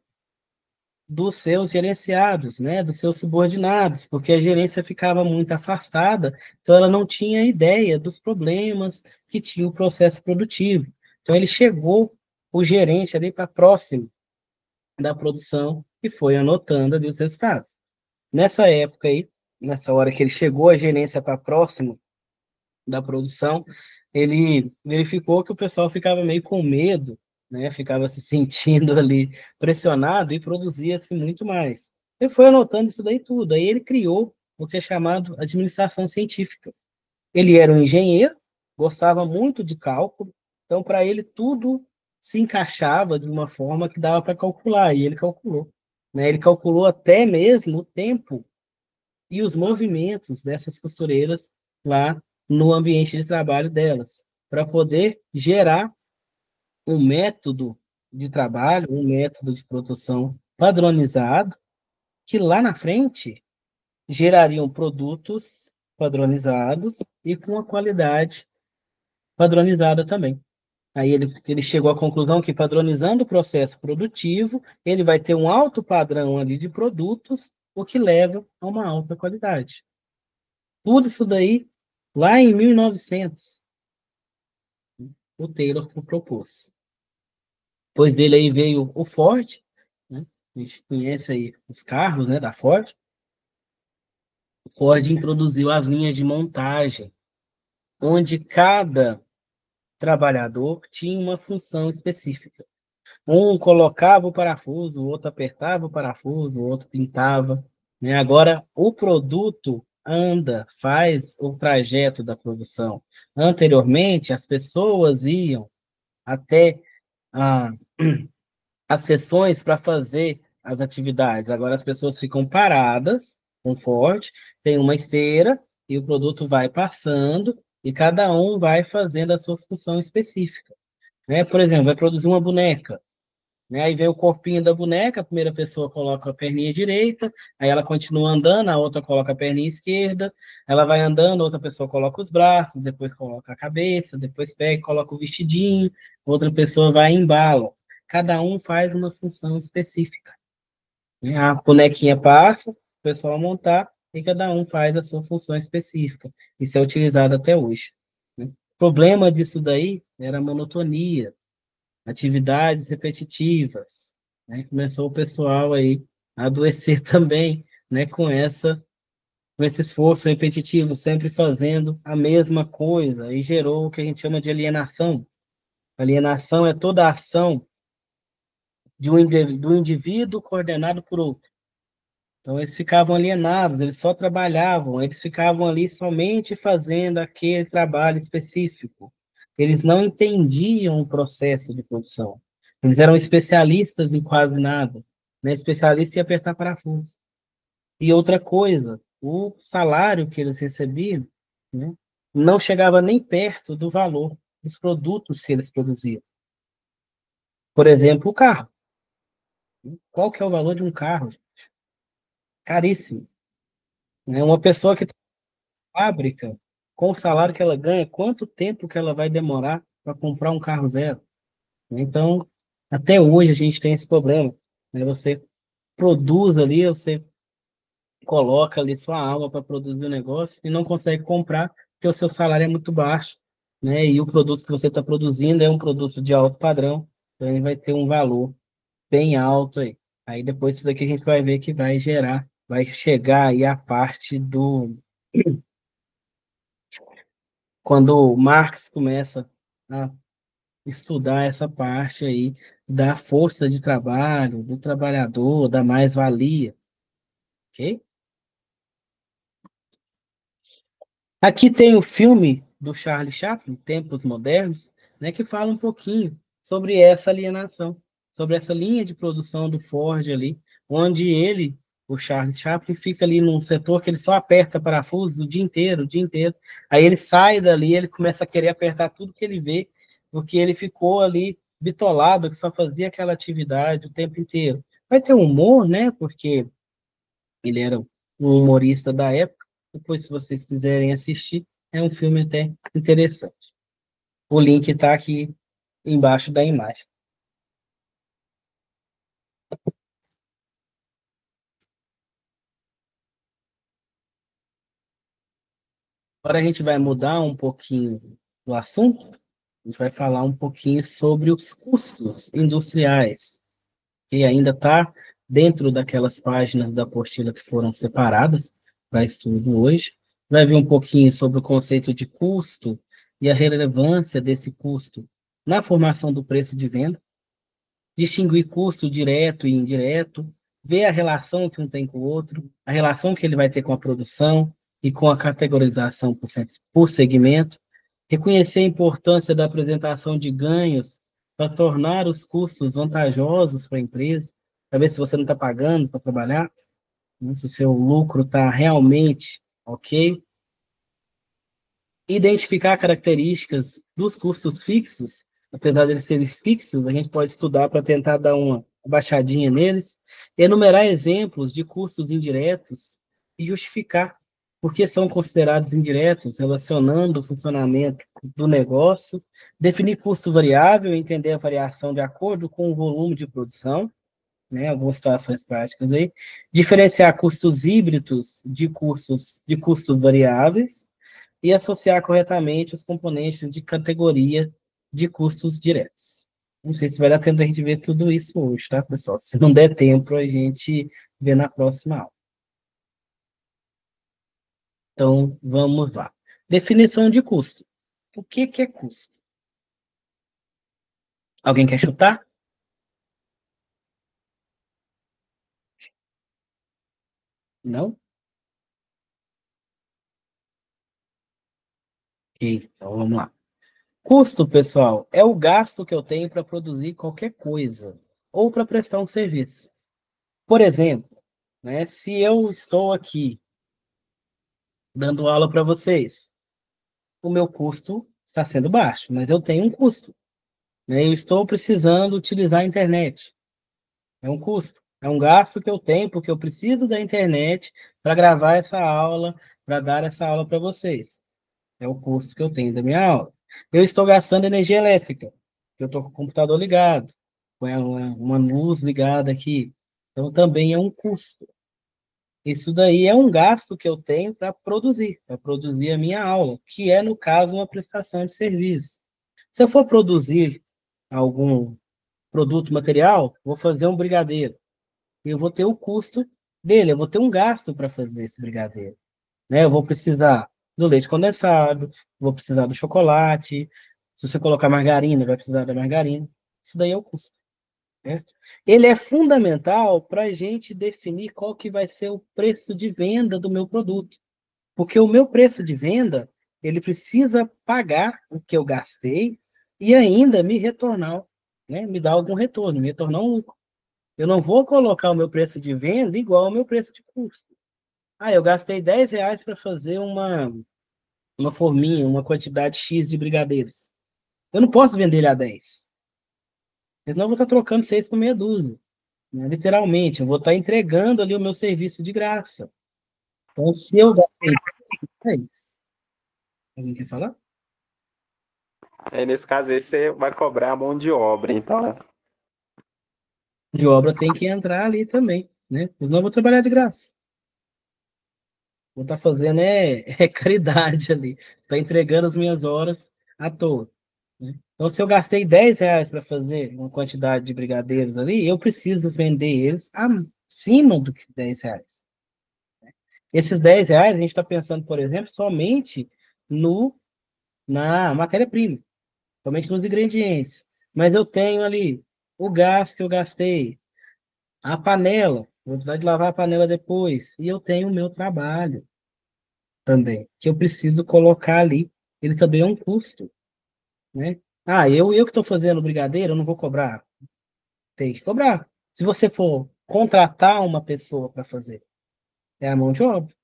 Speaker 2: dos seus gerenciados, né, dos seus subordinados, porque a gerência ficava muito afastada, então ela não tinha ideia dos problemas que tinha o processo produtivo. Então ele chegou, o gerente ali para próximo da produção e foi anotando ali os resultados. Nessa época aí, nessa hora que ele chegou a gerência para próximo da produção, ele verificou que o pessoal ficava meio com medo, né? Ficava se sentindo ali pressionado e produzia-se muito mais. Ele foi anotando isso daí tudo. Aí ele criou o que é chamado administração científica. Ele era um engenheiro, gostava muito de cálculo, então para ele tudo se encaixava de uma forma que dava para calcular, e ele calculou, né? Ele calculou até mesmo o tempo e os movimentos dessas costureiras lá no ambiente de trabalho delas, para poder gerar um método de trabalho, um método de produção padronizado, que lá na frente gerariam produtos padronizados e com a qualidade padronizada também. Aí ele chegou à conclusão que padronizando o processo produtivo, ele vai ter um alto padrão ali de produtos, o que leva a uma alta qualidade. Tudo isso daí, lá em 1900, o Taylor propôs. Depois dele aí veio o Ford, né? A gente conhece aí os carros, né, da Ford. O Ford introduziu as linhas de montagem, onde cada trabalhador tinha uma função específica. Um colocava o parafuso, o outro apertava o parafuso, o outro pintava, né? Agora, o produto anda, faz o trajeto da produção. Anteriormente, as pessoas iam até as sessões para fazer as atividades. Agora, as pessoas ficam paradas, com Ford, tem uma esteira, e o produto vai passando, e cada um vai fazendo a sua função específica, né? Por exemplo, vai produzir uma boneca, né? Aí vem o corpinho da boneca, a primeira pessoa coloca a perninha direita, aí ela continua andando, a outra coloca a perninha esquerda, ela vai andando, outra pessoa coloca os braços, depois coloca a cabeça, depois pega e coloca o vestidinho, outra pessoa vai e embala. Cada um faz uma função específica, né? A bonequinha passa, o pessoal montar, e cada um faz a sua função específica. Isso é utilizado até hoje, né? O problema disso daí era a monotonia, atividades repetitivas, né? Começou o pessoal aí a adoecer também, né? Com esse esforço repetitivo, sempre fazendo a mesma coisa, e gerou o que a gente chama de alienação. Alienação é toda a ação do indivíduo coordenado por outro. Então, eles ficavam alienados, eles só trabalhavam, eles ficavam ali somente fazendo aquele trabalho específico. Eles não entendiam o processo de produção. Eles eram especialistas em quase nada, né? Especialistas em apertar parafuso. E outra coisa, o salário que eles recebiam, né, não chegava nem perto do valor dos produtos que eles produziam. Por exemplo, o carro. Qual que é o valor de um carro? Caríssimo, né? Uma pessoa que fábrica, com o salário que ela ganha, quanto tempo que ela vai demorar para comprar um carro zero? Então, até hoje a gente tem esse problema, né? Você produz ali, você coloca ali sua alma para produzir o negócio e não consegue comprar porque o seu salário é muito baixo, né? E o produto que você está produzindo é um produto de alto padrão, então ele vai ter um valor bem alto aí. Aí depois disso daqui a gente vai ver que vai gerar, vai chegar aí a parte do quando o Marx começa a estudar essa parte aí da força de trabalho, do trabalhador, da mais-valia, ok? Aqui tem o filme do Charlie Chaplin, Tempos Modernos, né, que fala um pouquinho sobre essa alienação, sobre essa linha de produção do Ford ali, onde ele, o Charlie Chaplin, fica ali num setor que ele só aperta parafusos o dia inteiro, o dia inteiro. Aí ele sai dali, ele começa a querer apertar tudo que ele vê, porque ele ficou ali bitolado, que só fazia aquela atividade o tempo inteiro. Vai ter humor, né, porque ele era um humorista da época. Depois, se vocês quiserem assistir, é um filme até interessante. O link está aqui embaixo da imagem. Agora a gente vai mudar um pouquinho do assunto. A gente vai falar um pouquinho sobre os custos industriais, que ainda está dentro daquelas páginas da apostila que foram separadas para estudo hoje. Vai ver um pouquinho sobre o conceito de custo e a relevância desse custo na formação do preço de venda, distinguir custo direto e indireto, ver a relação que um tem com o outro, a relação que ele vai ter com a produção e com a categorização por segmento, reconhecer a importância da apresentação de ganhos para tornar os custos vantajosos para a empresa, para ver se você não está pagando para trabalhar, né, se o seu lucro está realmente ok. Identificar características dos custos fixos, apesar de eles serem fixos, a gente pode estudar para tentar dar uma baixadinha neles, enumerar exemplos de custos indiretos e justificar por que são considerados indiretos, relacionando o funcionamento do negócio, definir custo variável, entender a variação de acordo com o volume de produção, né, algumas situações práticas aí, diferenciar custos híbridos de custos variáveis, e associar corretamente os componentes de categoria de custos diretos. Não sei se vai dar tempo da gente ver tudo isso hoje, tá, pessoal? Se não der tempo, a gente vê na próxima aula. Então, vamos lá. Definição de custo. O que é custo? Alguém quer chutar? Não? Ok, então vamos lá. Custo, pessoal, é o gasto que eu tenho para produzir qualquer coisa ou para prestar um serviço. Por exemplo, né, se eu estou aqui dando aula para vocês, o meu custo está sendo baixo, mas eu tenho um custo, né? Eu estou precisando utilizar a internet. É um custo, é um gasto que eu tenho, porque eu preciso da internet para gravar essa aula, para dar essa aula para vocês. É o custo que eu tenho da minha aula. Eu estou gastando energia elétrica, eu estou com o computador ligado, com uma luz ligada aqui. Então, também é um custo. Isso daí é um gasto que eu tenho para produzir a minha aula, que é, no caso, uma prestação de serviço. Se eu for produzir algum produto material, vou fazer um brigadeiro. Eu vou ter o custo dele, eu vou ter um gasto para fazer esse brigadeiro, né? Eu vou precisar do leite condensado, vou precisar do chocolate. Se você colocar margarina, vai precisar da margarina. Isso daí é o custo. Certo? Ele é fundamental para a gente definir qual que vai ser o preço de venda do meu produto. Porque o meu preço de venda, ele precisa pagar o que eu gastei e ainda me retornar, né? Me dar algum retorno, me retornar um lucro. Eu não vou colocar o meu preço de venda igual ao meu preço de custo. Ah, eu gastei R$ 10 para fazer uma forminha, uma quantidade X de brigadeiros. Eu não posso vender ele a 10. Senão eu vou estar trocando 6 por meia dúzia. Né? Literalmente, eu vou estar entregando ali o meu serviço de graça. Então, se eu gastei 10, alguém quer falar?
Speaker 6: Aí, nesse caso aí, você vai cobrar a mão de obra, então.
Speaker 2: De obra tem que entrar ali também, né? Senão eu vou trabalhar de graça. Vou estar fazendo é caridade ali. Estou entregando as minhas horas à toa, né? Então, se eu gastei R$ 10 para fazer uma quantidade de brigadeiros ali, eu preciso vender eles acima do que R$ 10. Esses R$ 10, a gente está pensando, por exemplo, somente na matéria-prima, somente nos ingredientes. Mas eu tenho ali o gás que eu gastei, a panela, vou precisar de lavar a panela depois, e eu tenho o meu trabalho também, que eu preciso colocar ali. Ele também é um custo, né? Ah, eu que estou fazendo brigadeiro, eu não vou cobrar. Tem que cobrar. Se você for contratar uma pessoa para fazer, é a mão de obra.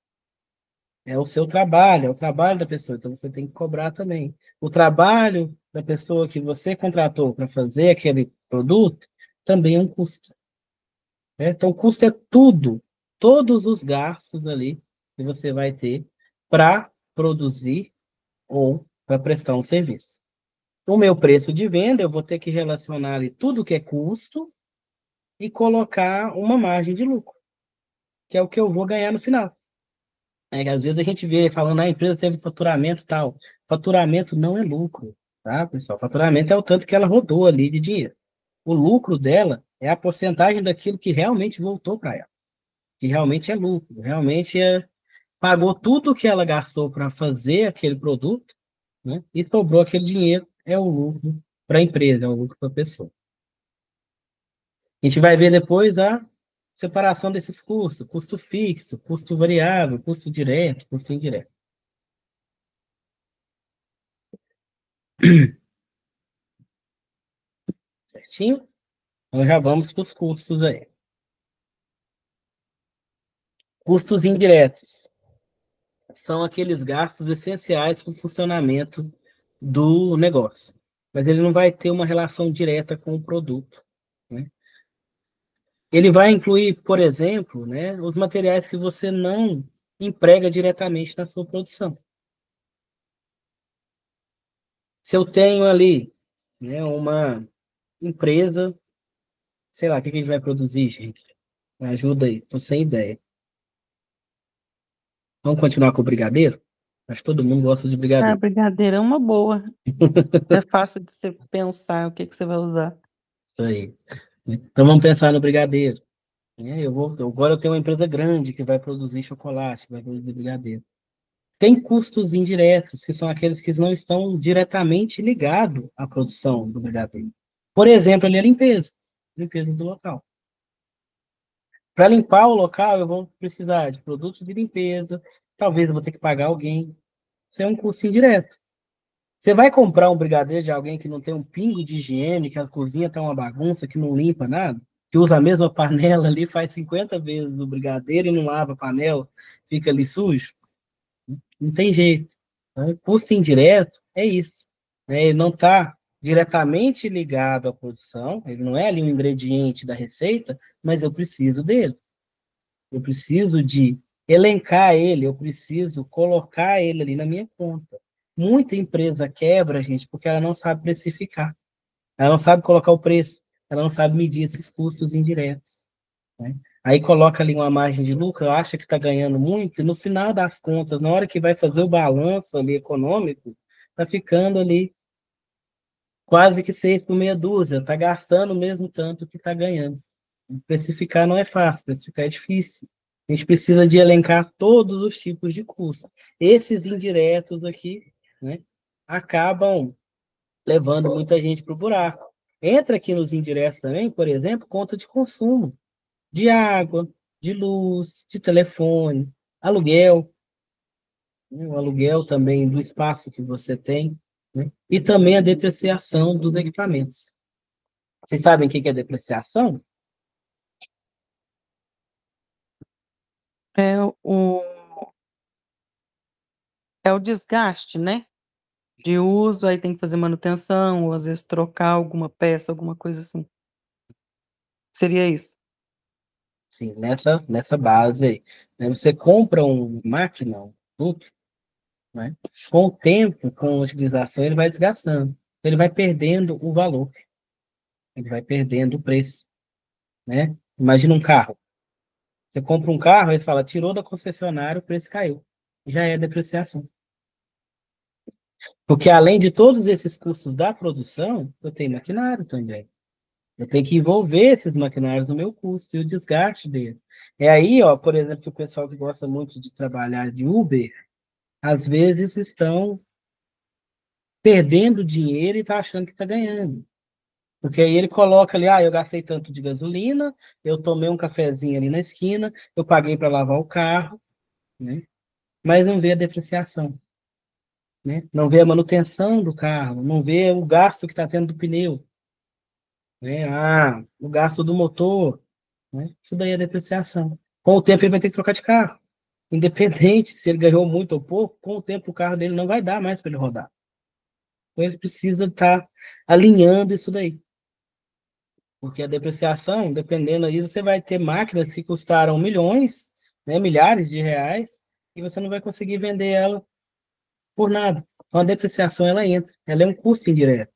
Speaker 2: É o seu trabalho, é o trabalho da pessoa, então você tem que cobrar também. O trabalho da pessoa que você contratou para fazer aquele produto também é um custo, né? Então, o custo é tudo, todos os gastos ali que você vai ter para produzir ou para prestar um serviço. O meu preço de venda, eu vou ter que relacionar ali tudo que é custo e colocar uma margem de lucro, que é o que eu vou ganhar no final. Às vezes a gente vê falando, a empresa teve faturamento e tal. Faturamento não é lucro, tá, pessoal? Faturamento é o tanto que ela rodou ali de dinheiro. O lucro dela é a porcentagem daquilo que realmente voltou para ela, que realmente é lucro, realmente pagou tudo que ela gastou para fazer aquele produto, né? E sobrou aquele dinheiro, é o lucro para a empresa, é o lucro para a pessoa. A gente vai ver depois a separação desses custos, custo fixo, custo variável, custo direto, custo indireto. Certinho? Então já vamos para os custos aí. Custos indiretos são aqueles gastos essenciais para o funcionamento do negócio, mas ele não vai ter uma relação direta com o produto, né? Ele vai incluir, por exemplo, né, os materiais que você não emprega diretamente na sua produção. Se eu tenho ali, né, uma empresa, sei lá, o que a gente vai produzir, gente? Me ajuda aí, tô sem ideia. Vamos continuar com o brigadeiro? Acho que todo mundo gosta de
Speaker 4: Ah,
Speaker 2: brigadeiro.
Speaker 4: brigadeiro é uma boa. É fácil de você pensar o que você vai usar.
Speaker 2: Isso aí. Então vamos pensar no brigadeiro, né? Agora eu tenho uma empresa grande que vai produzir chocolate, que vai produzir brigadeiro. Tem custos indiretos, que são aqueles que não estão diretamente ligados à produção do brigadeiro. Por exemplo, ali a limpeza do local. Para limpar o local, eu vou precisar de produtos de limpeza, talvez eu vou ter que pagar alguém. Isso é um custo indireto. Você vai comprar um brigadeiro de alguém que não tem um pingo de higiene, que a cozinha está uma bagunça, que não limpa nada, que usa a mesma panela ali, faz 50 vezes o brigadeiro e não lava a panela, fica ali sujo? Não tem jeito. Então, custo indireto é isso, né? Ele não está diretamente ligado à produção, ele não é ali um ingrediente da receita, mas eu preciso dele. Eu preciso de elencar ele, eu preciso colocar ele ali na minha conta. Muita empresa quebra, gente, porque ela não sabe precificar. Ela não sabe colocar o preço, ela não sabe medir esses custos indiretos, né? Aí coloca ali uma margem de lucro, acha que está ganhando muito, e no final das contas, na hora que vai fazer o balanço ali econômico, está ficando ali quase que 6 por meia dúzia, está gastando o mesmo tanto que está ganhando. Precificar não é fácil, precificar é difícil. A gente precisa de elencar todos os tipos de custos. Esses indiretos aqui, né, acabam levando muita gente para o buraco. Entra aqui nos indiretos também, por exemplo, conta de consumo, de água, de luz, de telefone, aluguel, né, o aluguel também do espaço que você tem, né, e também a depreciação dos equipamentos. Vocês sabem o que é depreciação?
Speaker 4: É é o desgaste, né? De uso, aí tem que fazer manutenção, ou às vezes trocar alguma peça, alguma coisa assim. Seria isso.
Speaker 2: Sim, nessa base aí, né? Você compra uma máquina, um produto, né? Com o tempo, com a utilização, ele vai desgastando. Ele vai perdendo o valor, ele vai perdendo o preço, né? Imagina um carro. Você compra um carro, aí você fala, tirou da concessionária, o preço caiu. Já é depreciação. Porque além de todos esses custos da produção, eu tenho maquinário também. Eu tenho que envolver esses maquinários no meu custo e o desgaste dele. É aí, ó, por exemplo, que o pessoal que gosta muito de trabalhar de Uber, às vezes estão perdendo dinheiro e tá achando que está ganhando. Porque aí ele coloca ali, eu gastei tanto de gasolina, eu tomei um cafezinho ali na esquina, eu paguei para lavar o carro, né? Mas não vê a depreciação, né? Não vê a manutenção do carro, não vê o gasto que está tendo do pneu, né? O gasto do motor, né? Isso daí é depreciação. Com o tempo ele vai ter que trocar de carro. Independente se ele ganhou muito ou pouco, com o tempo o carro dele não vai dar mais para ele rodar. Então ele precisa estar alinhando isso daí. Porque a depreciação, dependendo aí, você vai ter máquinas que custaram milhões, né, milhares de reais, e você não vai conseguir vender ela por nada. Então a depreciação ela entra, ela é um custo indireto.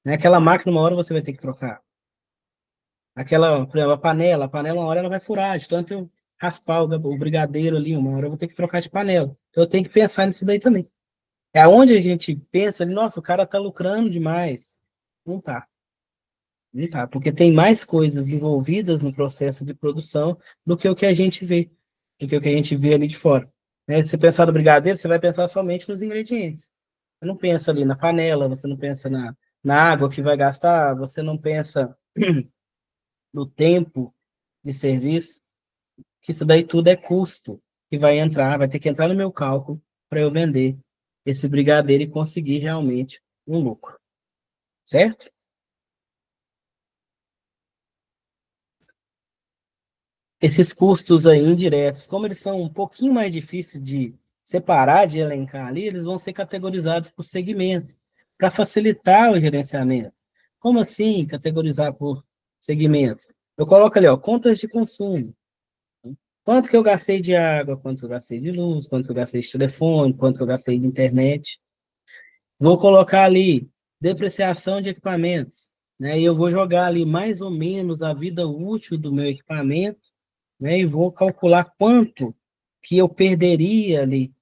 Speaker 2: Né? Aquela máquina, uma hora você vai ter que trocar. Aquela, por exemplo, a panela, uma hora ela vai furar, de tanto eu raspar o brigadeiro ali, uma hora eu vou ter que trocar de panela. Então eu tenho que pensar nisso daí também. É onde a gente pensa, nossa, o cara tá lucrando demais. Não tá. Não tá, porque tem mais coisas envolvidas no processo de produção do que o que a gente vê, do que o que a gente vê ali de fora. Né? Se você pensar no brigadeiro, você vai pensar somente nos ingredientes. Você não pensa ali na panela, você não pensa na água que vai gastar, você não pensa no tempo de serviço, que isso daí tudo é custo que vai entrar, vai ter que entrar no meu cálculo para eu vender esse brigadeiro e conseguir realmente um lucro. Certo? Esses custos aí indiretos, como eles são um pouquinho mais difíceis de separar, de elencar ali, eles vão ser categorizados por segmento, para facilitar o gerenciamento. Como assim categorizar por segmento? Eu coloco ali, ó, contas de consumo. Quanto que eu gastei de água, quanto eu gastei de luz, quanto eu gastei de telefone, quanto eu gastei de internet. Vou colocar ali depreciação de equipamentos, né? E eu vou jogar ali mais ou menos a vida útil do meu equipamento, né? E vou calcular quanto que eu perderia ali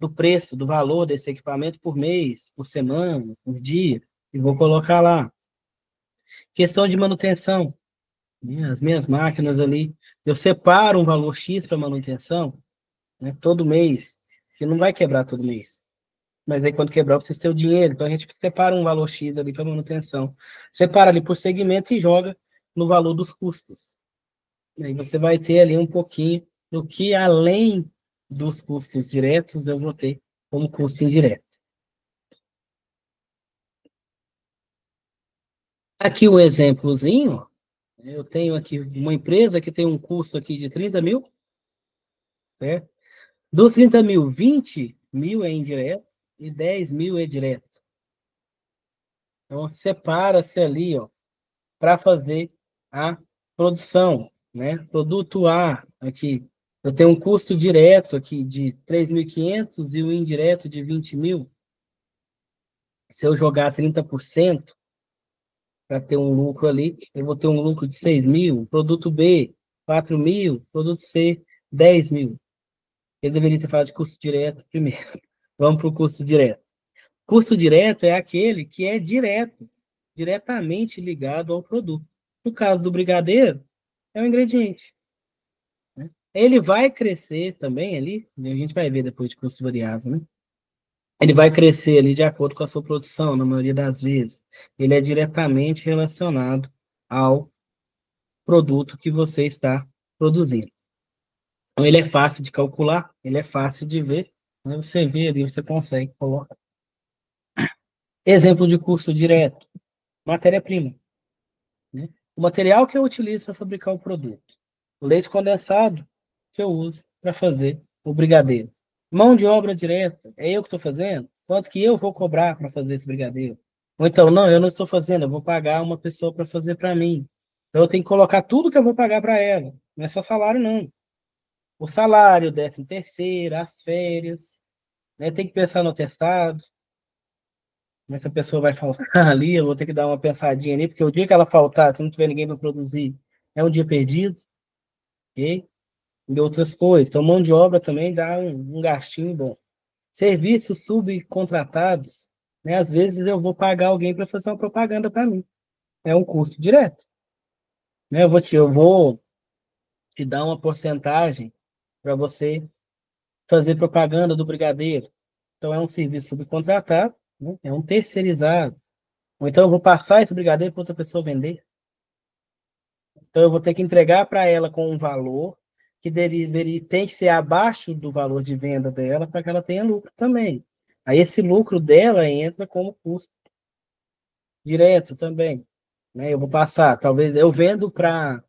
Speaker 2: do preço, do valor desse equipamento por mês, por semana, por dia, e vou colocar lá. Questão de manutenção, né? As minhas máquinas ali, eu separo um valor X para manutenção, né? Todo mês, que não vai quebrar todo mês. Mas aí quando quebrar, vocês têm o dinheiro, então a gente separa um valor X ali para manutenção. Separa ali por segmento e joga no valor dos custos. Aí você vai ter ali um pouquinho do que, além dos custos diretos, eu vou ter como custo indireto. Aqui um exemplozinho. Eu tenho aqui uma empresa que tem um custo aqui de 30 mil, certo? Dos 30 mil, 20 mil é indireto e 10 mil é direto. Então, separa-se ali, ó, para fazer a produção, né? Produto A, aqui, eu tenho um custo direto aqui de 3.500 e o indireto de 20 mil. Se eu jogar 30% para ter um lucro ali, eu vou ter um lucro de 6 mil. Produto B, 4 mil. Produto C, 10 mil. Eu deveria ter falado de custo direto primeiro. Vamos para o custo direto. Custo direto é aquele que é diretamente ligado ao produto. No caso do brigadeiro, é o ingrediente. Né? Ele vai crescer também ali, a gente vai ver depois de custo variável, né? Ele vai crescer ali de acordo com a sua produção, na maioria das vezes. Ele é diretamente relacionado ao produto que você está produzindo. Então, ele é fácil de calcular, ele é fácil de ver. Né? Você vê ali, você consegue colocar. Exemplo de custo direto: matéria-prima. Né? O material que eu utilizo para fabricar o produto. O leite condensado que eu uso para fazer o brigadeiro. Mão de obra direta, é eu que estou fazendo? Quanto que eu vou cobrar para fazer esse brigadeiro? Ou então, não, eu não estou fazendo, eu vou pagar uma pessoa para fazer para mim. Então, eu tenho que colocar tudo que eu vou pagar para ela. Não é só salário, não. O salário, 13º, as férias, né? Tem que pensar no atestado. Essa pessoa vai faltar ali, eu vou ter que dar uma pensadinha ali, porque o dia que ela faltar, se não tiver ninguém para produzir, é um dia perdido, ok? E outras coisas. Então, mão de obra também dá um gastinho bom. Serviços subcontratados, né? Às vezes eu vou pagar alguém para fazer uma propaganda para mim. É um custo direto, né? Eu vou te dar uma porcentagem para você fazer propaganda do brigadeiro. Então, é um serviço subcontratado, né? É um terceirizado. Ou então, eu vou passar esse brigadeiro para outra pessoa vender. Então, eu vou ter que entregar para ela com um valor que tem que ser abaixo do valor de venda dela para que ela tenha lucro também. Aí, esse lucro dela entra como custo direto também, né? Eu vou passar, talvez eu vendo para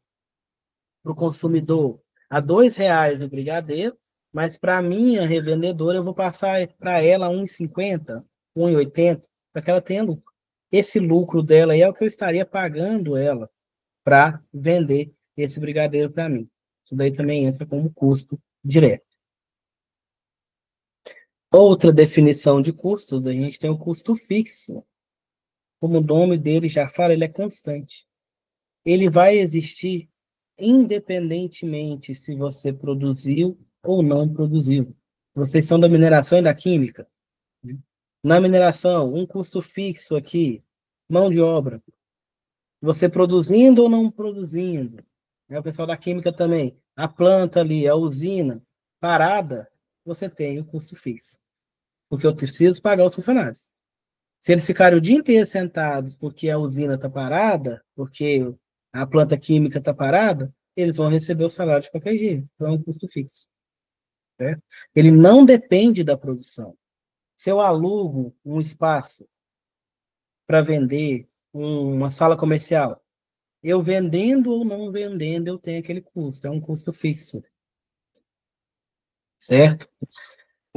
Speaker 2: o consumidor a R$ 2 o brigadeiro, mas para a minha revendedora eu vou passar para ela 1,50, 1,80, para que ela tenha lucro. Esse lucro dela aí é o que eu estaria pagando ela para vender esse brigadeiro para mim. Isso daí também entra como custo direto. Outra definição de custos, a gente tem o custo fixo. Como o nome dele já fala, ele é constante. Ele vai existir independentemente se você produziu ou não produziu. Vocês são da mineração e da química. Na mineração, um custo fixo aqui, mão de obra. Você produzindo ou não produzindo. O pessoal da química também. A planta ali, a usina, parada, você tem o custo fixo. Porque eu preciso pagar os funcionários. Se eles ficarem o dia inteiro sentados porque a usina está parada, porque a planta química está parada, eles vão receber o salário de qualquer jeito. Então é um custo fixo. Certo? Ele não depende da produção. Se eu alugo um espaço para vender uma sala comercial, eu vendendo ou não vendendo, eu tenho aquele custo. É um custo fixo. Certo?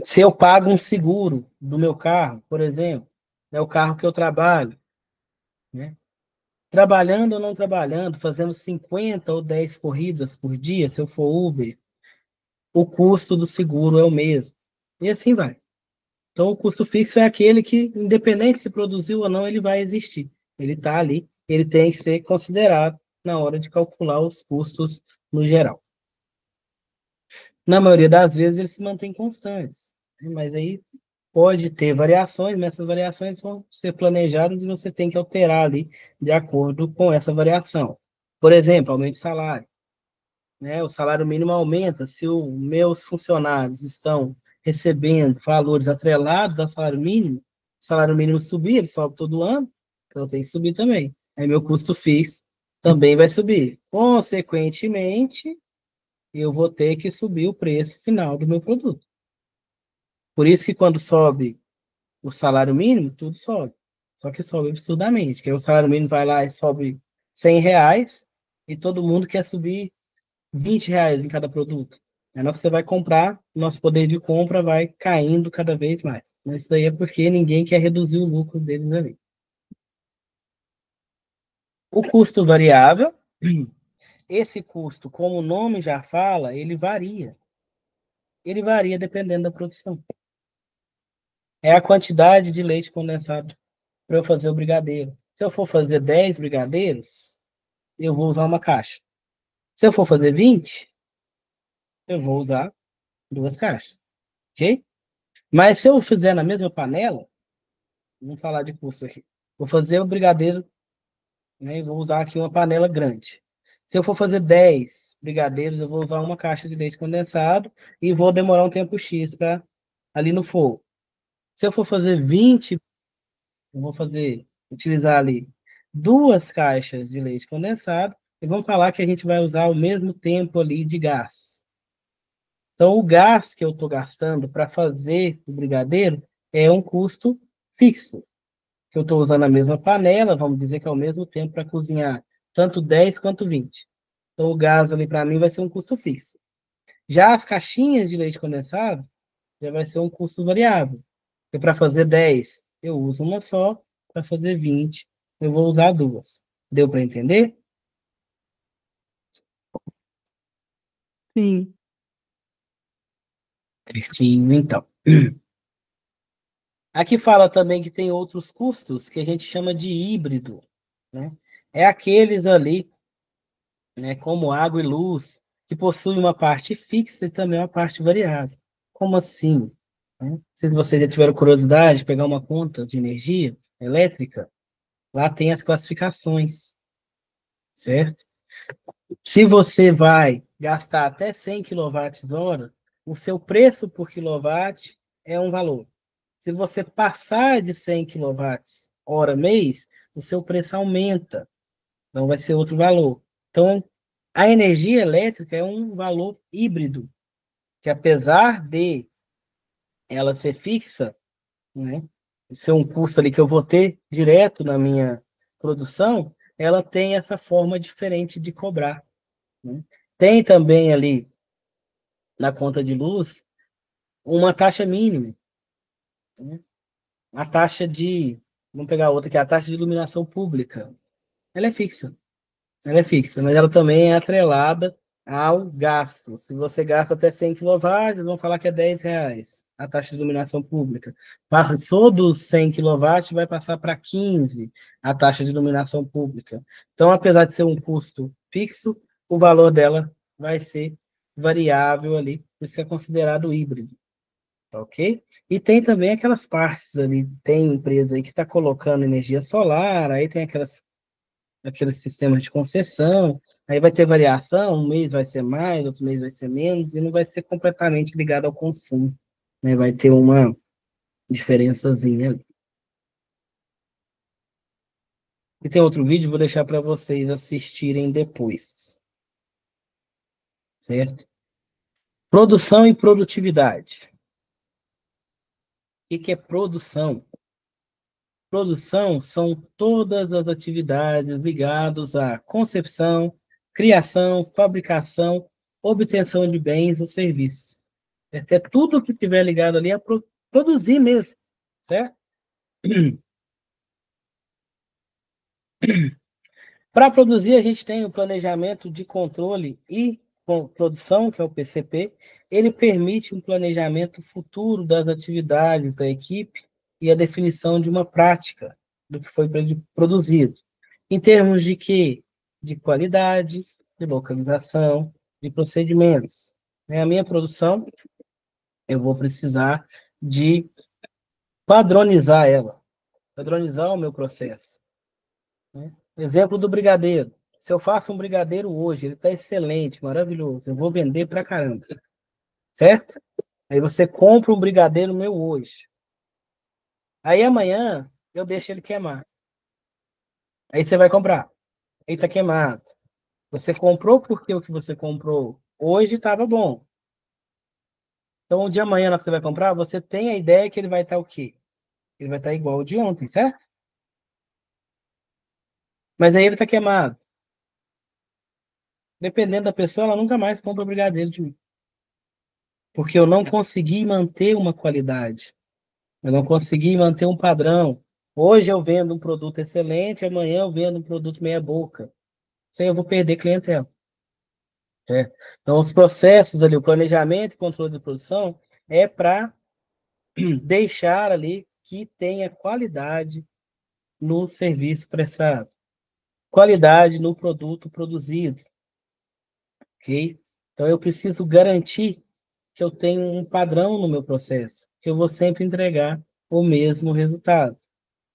Speaker 2: Se eu pago um seguro do meu carro, por exemplo, é o carro que eu trabalho, né? Trabalhando ou não trabalhando, fazendo 50 ou 10 corridas por dia, se eu for Uber, o custo do seguro é o mesmo. E assim vai. Então, o custo fixo é aquele que, independente se produziu ou não, ele vai existir. Ele está ali, ele tem que ser considerado na hora de calcular os custos no geral. Na maioria das vezes, eles se mantêm constantes, né? Mas aí pode ter variações, mas essas variações vão ser planejadas e você tem que alterar ali de acordo com essa variação. Por exemplo, aumento de salário, né? O salário mínimo aumenta se os meus funcionários estão recebendo valores atrelados ao salário mínimo subir, ele sobe todo ano, então tem que subir também. Aí meu custo fixo também vai subir. Consequentemente, eu vou ter que subir o preço final do meu produto. Por isso que quando sobe o salário mínimo, tudo sobe. Só que sobe absurdamente, que aí o salário mínimo vai lá e sobe R$ 100 e todo mundo quer subir R$ 20 em cada produto. Aí na hora que você vai comprar, nosso poder de compra vai caindo cada vez mais. Mas isso daí é porque ninguém quer reduzir o lucro deles ali. O custo variável, esse custo, como o nome já fala, ele varia. Ele varia dependendo da produção. É a quantidade de leite condensado para eu fazer o brigadeiro. Se eu for fazer 10 brigadeiros, eu vou usar uma caixa. Se eu for fazer 20, eu vou usar 2 caixas. Ok? Mas se eu fizer na mesma panela, vamos falar de custo aqui. Vou fazer o brigadeiro, né? E vou usar aqui uma panela grande. Se eu for fazer 10 brigadeiros, eu vou usar uma caixa de leite condensado e vou demorar um tempo X para ali no fogo. Se eu for fazer 20, eu vou utilizar ali 2 caixas de leite condensado e vamos falar que a gente vai usar o mesmo tempo ali de gás. Então, o gás que eu estou gastando para fazer o brigadeiro é um custo fixo, que eu estou usando a mesma panela, vamos dizer que é o mesmo tempo para cozinhar, tanto 10 quanto 20. Então, o gás ali para mim vai ser um custo fixo. Já as caixinhas de leite condensado, já vai ser um custo variável. Porque para fazer 10, eu uso uma só, para fazer 20, eu vou usar 2. Deu para entender?
Speaker 4: Sim.
Speaker 2: Certinho, então. Aqui fala também que tem outros custos que a gente chama de híbrido, né? É aqueles ali, né, como água e luz, que possuem uma parte fixa e também uma parte variável. Como assim? né? Se vocês já tiveram curiosidade de pegar uma conta de energia elétrica, lá tem as classificações, certo? Se você vai gastar até 100 kWh, o seu preço por quilowatt é um valor. Se você passar de 100 kWh mês, o seu preço aumenta. Então vai ser outro valor. Então, a energia elétrica é um valor híbrido, que apesar de ela ser fixa, né, ser um custo ali que eu vou ter direto na minha produção, ela tem essa forma diferente de cobrar, né? Tem também ali na conta de luz uma taxa mínima, né? A taxa de, vamos pegar outra que é a taxa de iluminação pública. Ela é fixa. Ela é fixa, mas ela também é atrelada ao gasto. Se você gasta até 100 kW, eles vão falar que é R$ 10 a taxa de iluminação pública. Passou dos 100 kW, vai passar para 15 a taxa de iluminação pública. Então, apesar de ser um custo fixo, o valor dela vai ser variável ali, por isso que é considerado híbrido. Ok? E tem também aquelas partes ali, tem empresa aí que está colocando energia solar, aí tem aqueles sistemas de concessão, aí vai ter variação, um mês vai ser mais, outro mês vai ser menos, e não vai ser completamente ligado ao consumo, né? Vai ter uma diferençazinha ali. E tem outro vídeo, vou deixar para vocês assistirem depois. Certo? Produção e produtividade. O que é produção? Produção são todas as atividades ligadas à concepção, criação, fabricação, obtenção de bens ou serviços. É tudo que estiver ligado ali a produzir mesmo, certo? Para produzir, a gente tem o planejamento de controle e produção, que é o PCP. Ele permite um planejamento futuro das atividades da equipe e a definição de uma prática do que foi produzido. Em termos de quê? De qualidade, de localização, de procedimentos. A minha produção, eu vou precisar de padronizar ela, padronizar o meu processo. Exemplo do brigadeiro. Se eu faço um brigadeiro hoje, ele está excelente, maravilhoso, eu vou vender pra caramba, certo? Aí você compra um brigadeiro meu hoje. Aí amanhã eu deixo ele queimar. Aí você vai comprar. Ele está queimado. Você comprou porque o que você comprou hoje estava bom. Então, de amanhã que você vai comprar, você tem a ideia que ele vai estar o quê? Ele vai estar igual ao de ontem, certo? Mas aí ele está queimado. Dependendo da pessoa, ela nunca mais compra brigadeiro de mim. Porque eu não consegui manter uma qualidade. Eu não consegui manter um padrão. Hoje eu vendo um produto excelente, amanhã eu vendo um produto meia boca. Isso aí eu vou perder clientela. Então, os processos ali, o planejamento e controle de produção é para deixar ali que tenha qualidade no serviço prestado, qualidade no produto produzido, ok? Então, eu preciso garantir que eu tenho um padrão no meu processo, que eu vou sempre entregar o mesmo resultado,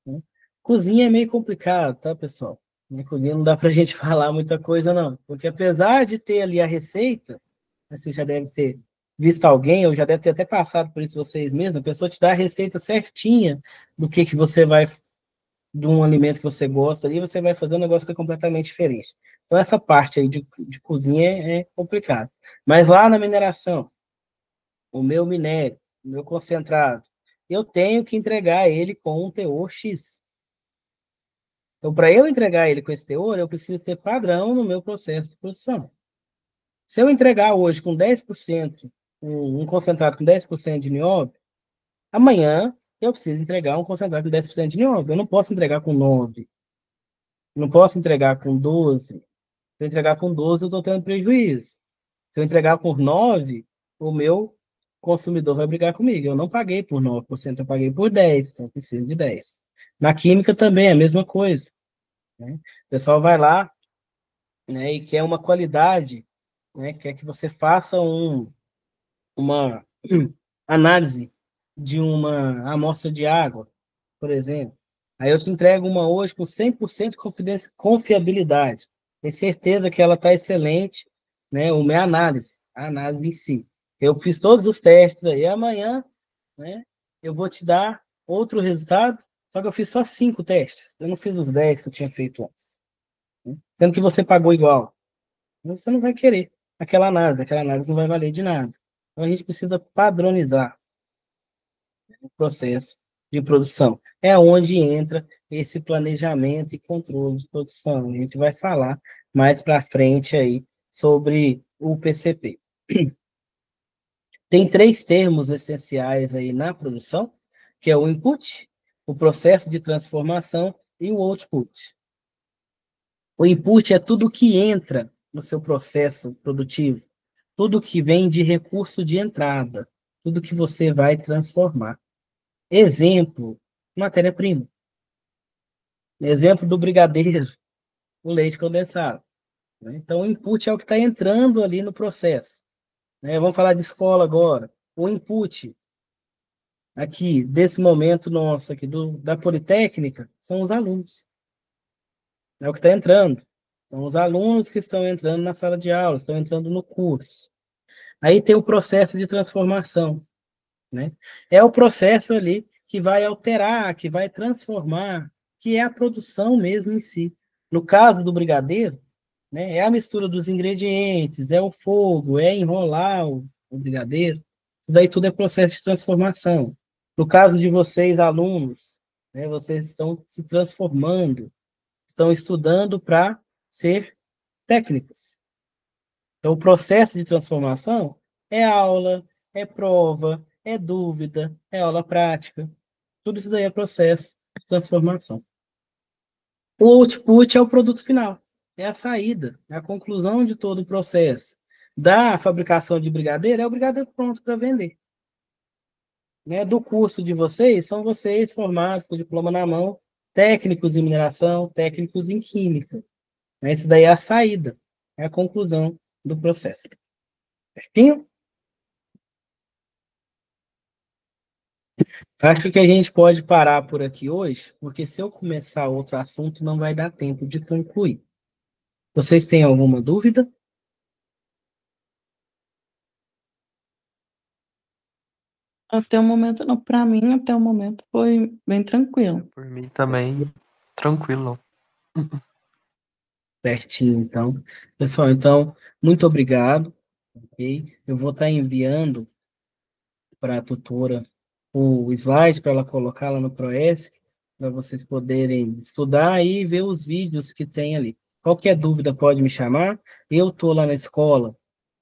Speaker 2: né? Cozinha é meio complicado, tá, pessoal? Na cozinha não dá para a gente falar muita coisa, não. Porque apesar de ter ali a receita, você já deve ter visto alguém, ou já deve ter até passado por isso vocês mesmos, a pessoa te dá a receita certinha do que você vai, de um alimento que você gosta, e você vai fazer um negócio que é completamente diferente. Então, essa parte aí de cozinha é complicado. Mas lá na mineração, o meu minério, o meu concentrado, eu tenho que entregar ele com um teor X. Então, para eu entregar ele com esse teor, eu preciso ter padrão no meu processo de produção. Se eu entregar hoje com 10%, um concentrado com 10% de nióbio, amanhã eu preciso entregar um concentrado com 10% de nióbio. Eu não posso entregar com 9. Não posso entregar com 12. Se eu entregar com 12, eu estou tendo prejuízo. Se eu entregar por 9, o meu consumidor vai brigar comigo. Eu não paguei por 9%, eu paguei por 10%, então eu preciso de 10%. Na química também é a mesma coisa, né? O pessoal vai lá, né, e quer uma qualidade, né, quer que você faça uma análise de uma amostra de água, por exemplo. Aí eu te entrego uma hoje com 100% de confiabilidade. Tenho certeza que ela está excelente, né? A minha análise, a análise em si. Eu fiz todos os testes aí. Amanhã, né, eu vou te dar outro resultado, só que eu fiz só 5 testes. Eu não fiz os 10 que eu tinha feito antes, né? Sendo que você pagou igual. Você não vai querer aquela análise não vai valer de nada. Então a gente precisa padronizar o processo de produção. É onde entra esse planejamento e controle de produção. A gente vai falar mais para frente aí sobre o PCP. Tem 3 termos essenciais aí na produção, que é o input, o processo de transformação e o output. O input é tudo que entra no seu processo produtivo, tudo que vem de recurso de entrada, tudo que você vai transformar. Exemplo, matéria-prima. Exemplo do brigadeiro, o leite condensado, né? Então, o input é o que está entrando ali no processo, né? Vamos falar de escola agora. O input aqui, desse momento nosso aqui, da Politécnica, são os alunos. É o que está entrando. São os alunos que estão entrando na sala de aula, estão entrando no curso. Aí tem o processo de transformação, né? É o processo ali que vai alterar, que vai transformar, que é a produção mesmo em si. No caso do brigadeiro, né, é a mistura dos ingredientes, é o fogo, é enrolar o brigadeiro. Isso daí tudo é processo de transformação. No caso de vocês, alunos, né, vocês estão se transformando, estão estudando para ser técnicos. Então, o processo de transformação é aula, é prova, é dúvida, é aula prática. Tudo isso daí é processo de transformação. O output é o produto final, é a saída, é a conclusão de todo o processo. Da fabricação de brigadeiro, é o brigadeiro pronto para vender. Né? Do curso de vocês, são vocês formados com diploma na mão, técnicos em mineração, técnicos em química. Isso daí é a saída, é a conclusão do processo. Certinho? Acho que a gente pode parar por aqui hoje, porque se eu começar outro assunto, não vai dar tempo de concluir. Vocês têm alguma dúvida?
Speaker 4: Até o momento, não. Para mim, até o momento foi bem tranquilo.
Speaker 3: Por mim também, tranquilo.
Speaker 2: Certinho, então. Pessoal, então, muito obrigado. Ok? Eu vou estar enviando para a tutora o slide para ela colocar lá no Proesc, para vocês poderem estudar e ver os vídeos que tem ali. Qualquer dúvida pode me chamar. Eu estou lá na escola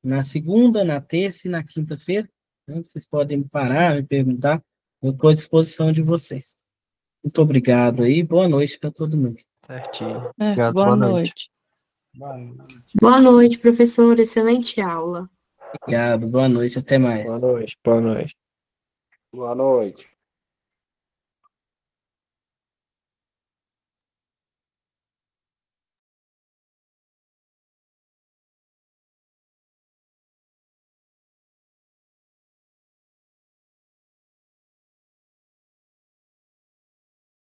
Speaker 2: na segunda, na terça e na quinta-feira, né? Vocês podem me parar, me perguntar. Eu estou à disposição de vocês. Muito obrigado aí. Boa noite para todo mundo.
Speaker 3: Certinho.
Speaker 4: É,
Speaker 3: Obrigado,
Speaker 4: boa
Speaker 3: boa noite.
Speaker 4: noite.
Speaker 1: Boa noite, professor. Excelente aula.
Speaker 2: Obrigado. Boa noite. Até mais.
Speaker 3: Boa noite, boa noite.
Speaker 6: Boa noite.